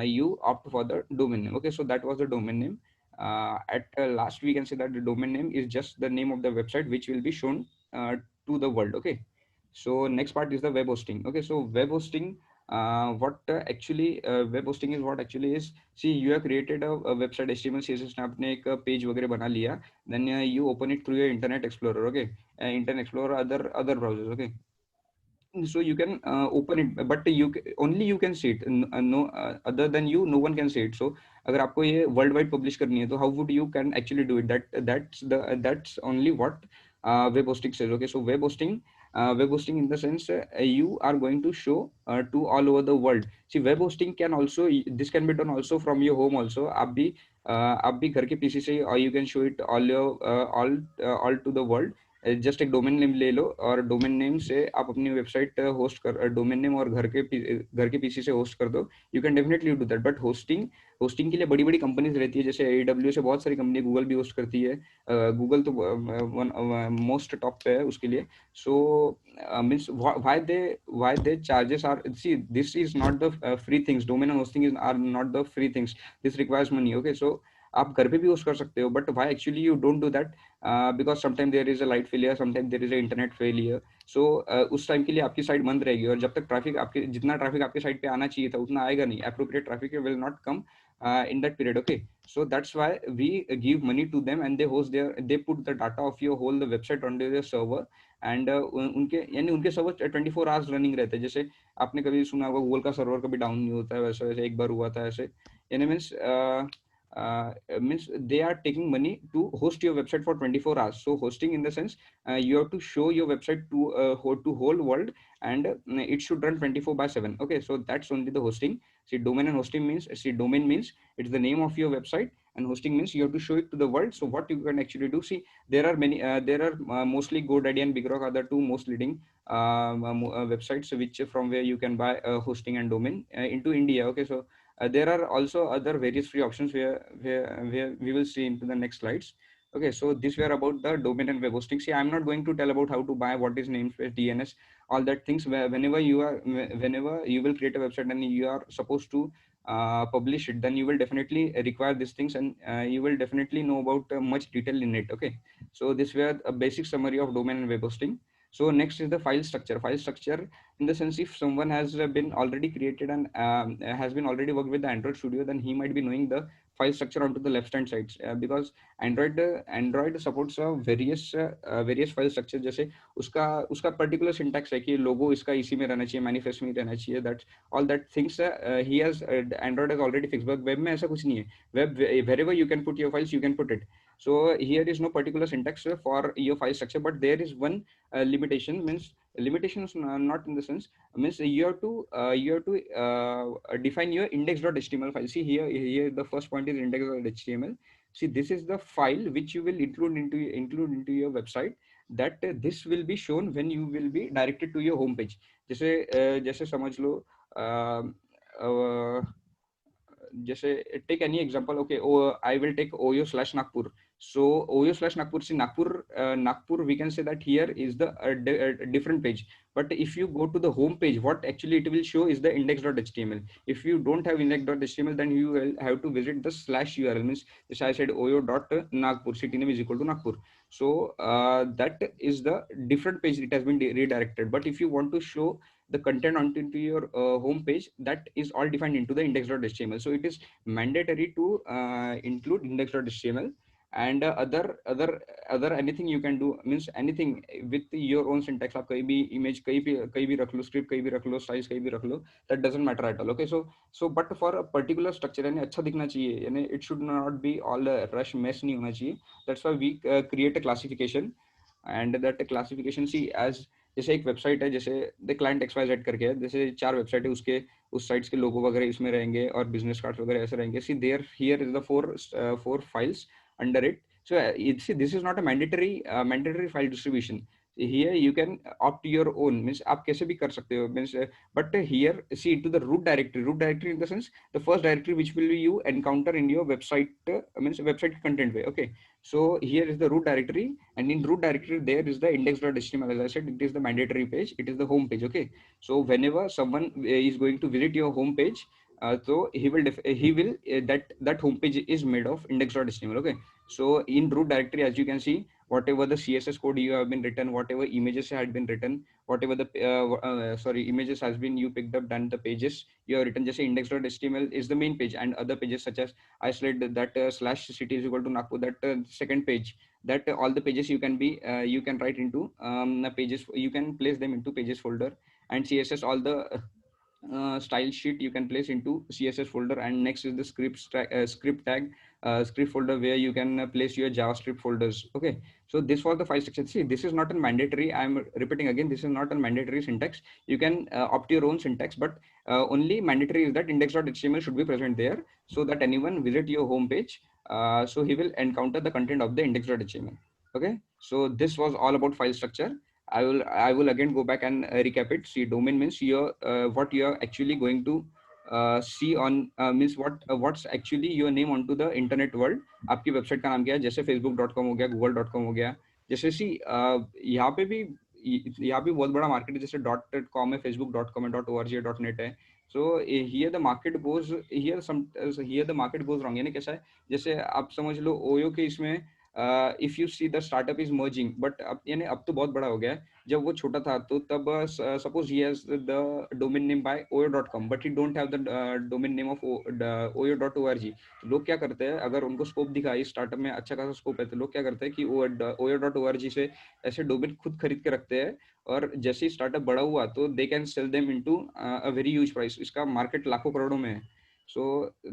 you opt for the domain name. Okay, so that was the domain name. At last we can say that the domain name is just the name of the website which will be shown to the world. Okay, so next part is the web hosting. Okay, so web hosting, what actually web hosting is what actually is. See, you have created a website, HTML CSS ने आपने एक page वगैरह बना लिया, then you open it through your internet explorer. Okay, internet explorer, other browsers. Okay, so you can open it, but only you can see it, no other than you no one can see it. So अगर आपको ये world wide publish करनी है तो how would you can actually do it? That's only what web hosting says. Okay, so web hosting in the sense you are going to show to all over the world. See, web hosting can also, this can be done also from your home also. आप भी घर के PC से, or you can show it all to the world. Just एक domain name ले लो और domain name से आप अपनी वेबसाइट होस्ट कर, डोमेन नेम और घर के पीसी से होस्ट कर दो. You can definitely do that. But hosting के लिए बड़ी बड़ी कंपनीज रहती है, जैसे AWS से बहुत सारी कंपनी, गूगल भी होस्ट करती है. गूगल तो मोस्ट टॉप पे है उसके लिए. So means why they charges are, see, this is not the free things. Domain and hosting are not the free things. This requires money. Okay, so आप घर पे भी होस्ट कर सकते हो, but why actually you don't do that? Because sometime there is a light failure, sometime there is a internet failure. So उस time के लिए आपकी साइट बंद रहेगी, और जब तक ट्रैफिक आपके, जितना ट्रैफिक आपके साइट पे आना चाहिए था उतना आएगा नहीं. Appropriate traffic will not come in that period. Okay, so that's why we give money to them and they put the data of your whole the website onto their server. And उनके यानी उनके server 24 hours running रहते हैं. जैसे आपने कभी सुना होगा गूगल का सर्वर कभी डाउन नहीं होता है, वैसे वैसे एक बार हुआ था ऐसे. यानी means they are taking money to host your website for 24 hours. So hosting in the sense you have to show your website to whole world, and it should run 24/7. Okay, so that's only the hosting. See, domain and hosting means, see, domain means it's the name of your website, and hosting means you have to show it to the world. So what you can actually do, see, there are many, mostly GoDaddy and BigRock are the two most leading websites which from where you can buy hosting and domain into India. Okay, so there are also other various free options where we will see into the next slides. Okay, so this were about the domain and web hosting. See, I'm not going to tell about how to buy, what is namespace, DNS, all that things. Whenever you will create a website and you are supposed to publish it, then you will definitely require these things, and you will definitely know about much detail in it. Okay, so this were a basic summary of domain and web hosting. So next is the file structure. File structure in the sense, if someone has been already created and has been already worked with the Android Studio, then he might be knowing the file structure onto the left hand side, because Android supports various file structure. जैसे उसका particular syntax है कि logo इसका इसी में रहना चाहिए, manifest में रहना चाहिए. That all that things he has Android has already fixed. But web में ऐसा कुछ नहीं है. Web, wherever you can put your files, you can put it. So here is no particular syntax for your file structure, but there is one limitation. Means limitations not in the sense, means you have to define your index.html file. See, here the first point is index.html. See, this is the file which you will include into your website, that this will be shown when you will be directed to your home page. जैसे समझ लो, जैसे take any example. Okay, I will take oyo/nagpur. So oyo/nagpur, see, Nagpur we can say that here is the different page. But if you go to the home page, what actually it will show is the index.html. If you don't have index.html, then you will have to visit the /URL. Means, as I said, oyo.nagpur, city name is equal to Nagpur. So that is the different page, it has been redirected. But if you want to show the content onto your home page, that is all defined into the index.html. So it is mandatory to include index.html. And other anything you can do, means anything with your own syntax. आप कहीं भी image कहीं भी रख लो, script कहीं भी रख लो, size कहीं भी रख लो, that doesn't matter at all. Okay, so but for a particular structure, यानी अच्छा दिखना चाहिए, यानी it should not be all a rush mess नहीं होना चाहिए. That's why we create a classification. And that classification, see, as जैसे एक वेबसाइट है, जैसे द क्लाइंट XYZ करके है, जैसे 4 वेबसाइट है, उसके उस साइट्स के लोगो वगैरह इसमें रहेंगे और बिजनेस कार्ड्स वगैरह ऐसे रहेंगे. See, there here is the four files under it. So see, this is not a mandatory file distribution. here you can opt your own, means आप कैसे भी कर सकते हो, means but here see to the root directory in the sense the first directory which will you encounter in your website, means website content way. Okay, so here is the root directory, and in root directory there is the index.html. As I said, it is the mandatory page, it is the home page. Okay, so whenever someone is going to visit your home page, so he will that home page is made of index.html. Okay, so in root directory, as you can see, whatever the css code you have been written, whatever images had been written, whatever the images has been you picked up, done the pages you have written, just index.html is the main page, and other pages such as isolate that slash city is equal to Nagpur, that second page, that all the pages you can be you can write into the pages, you can place them into pages folder, and css all the style sheet you can place into css folder. And next is the script tag script folder where you can place your javascript folders. Okay, so this was the file structure. See, this is not a mandatory, I'm repeating again, this is not a mandatory syntax. You can opt your own syntax, but only mandatory is that index.html should be present there, so that anyone visit your home page, so he will encounter the content of the index.html. Okay, so this was all about file structure. I will again go back and recap it. See, domain means your what you are actually going to see on means what's actually your name onto the internet world. आपकी website का नाम क्या है, जैसे facebook.com हो गया, google.com हो गया, जैसे सी यहाँ पे भी यहाँ भी बहुत बड़ा मार्केट है, जैसे .com है, facebook.com है, .org है, .net है. So here the market goes here the market goes wrong. यानी कैसा है, जैसे आप समझ लो ओयो के इसमें if you see the startup is merging, but अब यानी अब तो बहुत बड़ा हो गया है. जब वो छोटा था तो तब suppose he has the domain name by oyo.com, but he don't have the domain name of oyo.org. तो लोग क्या करते हैं, अगर उनको स्कोप दिखा इस स्टार्टअप में अच्छा खासा स्कोप है, तो लोग क्या करते हैं कि oyo.org से ऐसे डोमेन खुद खरीद के रखते हैं, और जैसे ही स्टार्टअप बड़ा हुआ तो they can sell them into a very huge price. इसका मार्केट लाखों करोड़ों में है. So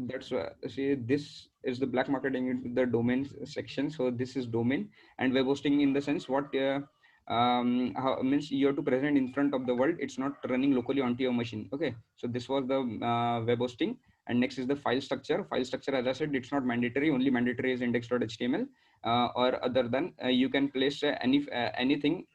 that's see, this is the black marketing into the domain section. So this is domain, and web hosting in the sense what how, means you have to present in front of the world. It's not running locally onto your machine. Okay, so this was the web hosting. And next is the file structure. File structure, as I said, it's not mandatory. Only mandatory is index.html, or other than you can place anything,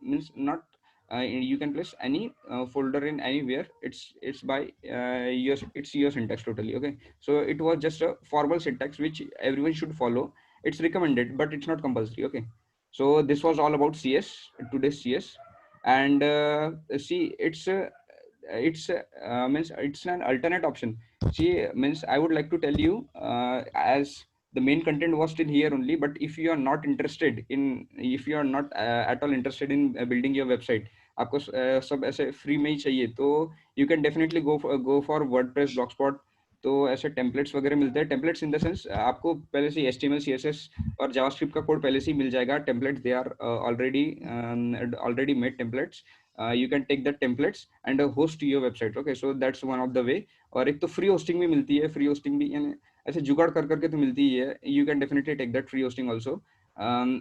means not you can place any folder in anywhere. It's by your syntax totally. Okay, so it was just a formal syntax which everyone should follow. It's recommended, but it's not compulsory. Okay, so this was all about cs, today's cs. And see, means it's an alternate option. See, means I would like to tell you, as the main content was still here only, but if you are not interested in, if you are not at all interested in building your website, आपको सब ऐसे free में ही चाहिए, तो you can definitely go for WordPress, Blogspot. तो ऐसे templates वगैरह मिलते हैं. टेम्पलेट्स इन द सेंस आपको पहले से HTML CSS और जावास्क्रिप्ट का कोड पहले से ही मिल जाएगा. Templates they are already made templates. You can take the templates and host your website. Okay, so that's one of the way. और एक तो फ्री होस्टिंग भी मिलती है. फ्री होस्टिंग भी यानी ऐसे जुगाड़ कर करके तो मिलती ही है. You can definitely take that free hosting also.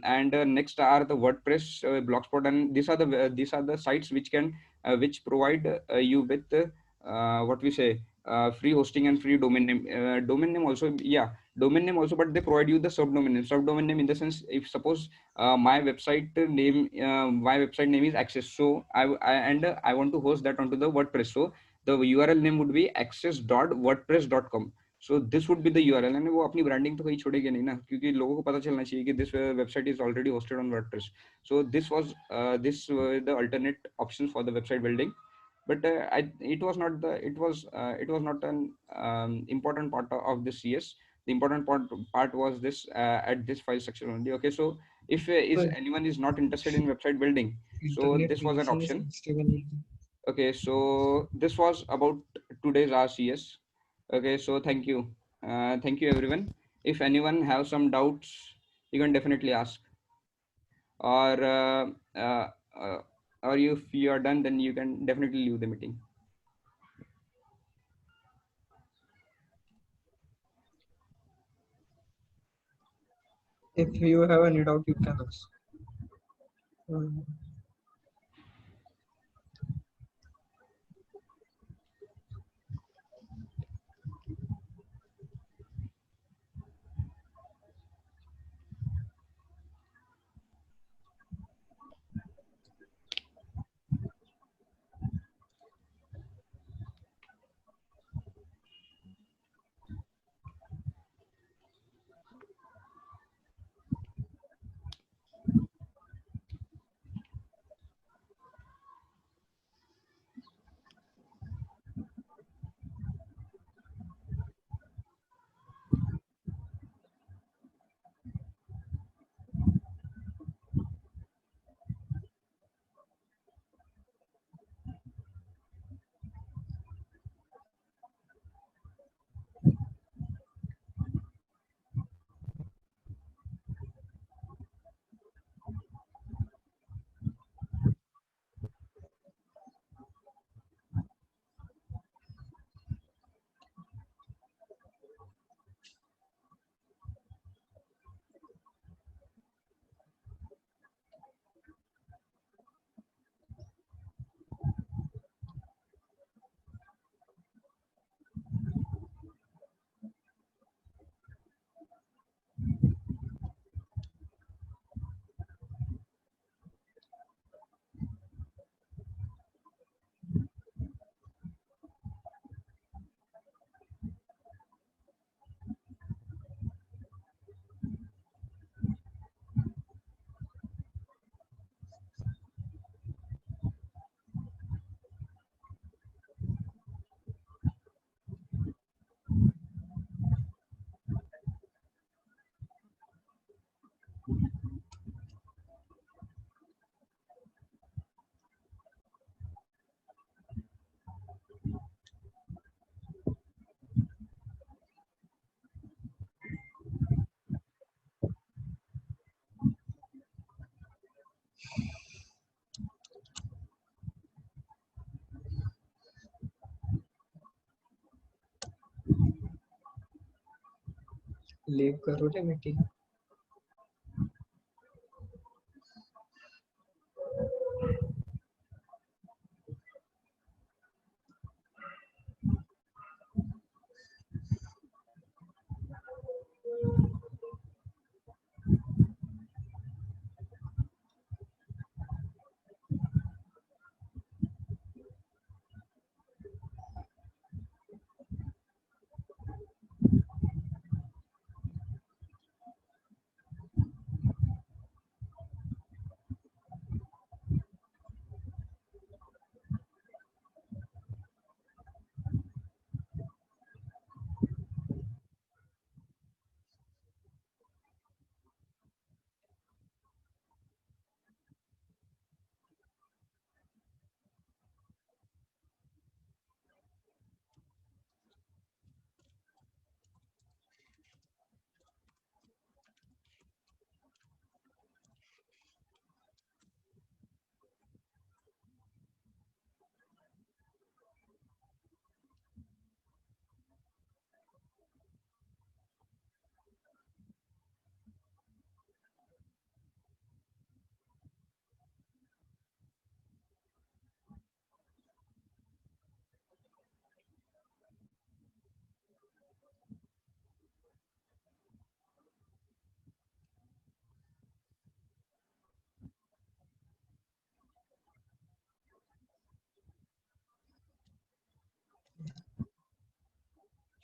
And next are the WordPress, Blogspot, and these are the sites which can which provide you with what we say free hosting and free domain name. Domain name also, yeah, domain name also, but they provide you the subdomain name. Subdomain name in the sense, if suppose my website name is Access, so I want to host that onto the WordPress. So the URL name would be access.wordpress.com. So this would be the URL. And वो अपनी branding तो कहीं छोड़ेगी नहीं ना, क्योंकि लोगों को पता चलना चाहिए कि this website is already hosted on WordPress. So this was the alternate option for the website building. But it was not an important part of this CS. The important part was this at this file structure only. Okay, so if is So anyone is not interested in website building, so internet this was an connection is option. unstable. Okay, so this was about today's RCS. Okay, so thank you everyone. If anyone have some doubts, you can definitely ask, or or if you are done, then you can definitely leave the meeting. If you have any doubt, you can ask. Leave करू रे meeting.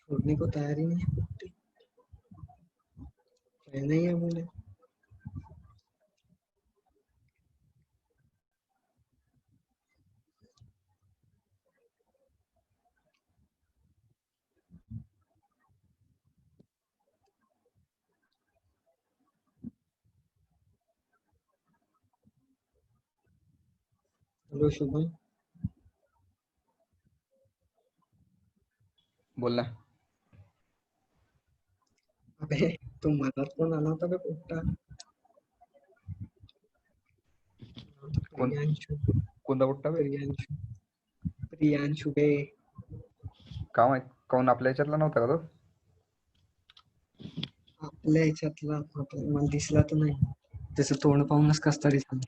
छोड़ने को तैयार ही नहीं है कुत्ते. रहना ही है बोले. हेलो शुभम. बोल ना. अबे तू मदर कोण आला होता बे पोट्टा. कोण प्रियांशू. कोणता बुट्टा बे? प्रियांशू. प्रियांशू बे. का माहित कोण आपल्या याच्यातला नव्हता का तो? आपल्या ह्याच्यातला मला दिसला तर नाही. त्याचं तोंड पाहूनच कस तरी झालं.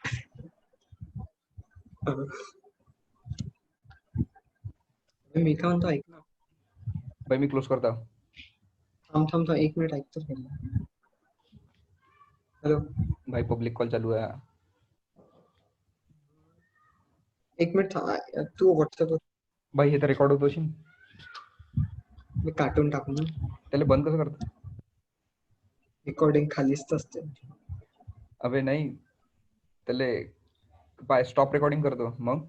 मी काय म्हणतो ऐक ना. भाई मी क्लोज करता. थांब 1 मिनिट ऐकतो. हॅलो. भाई पब्लिक कॉल चालू आहे. 1 मिनिट तू व्हॉट्सअपवर. भाई हे तर रेकॉर्ड होत असेल. मी काटून टाकू ना. त्याला बंद कसं करतो? रेकॉर्डिंग खालीच असते. अबे नाही, त्याला स्टॉप रेकॉर्डिंग करतो मग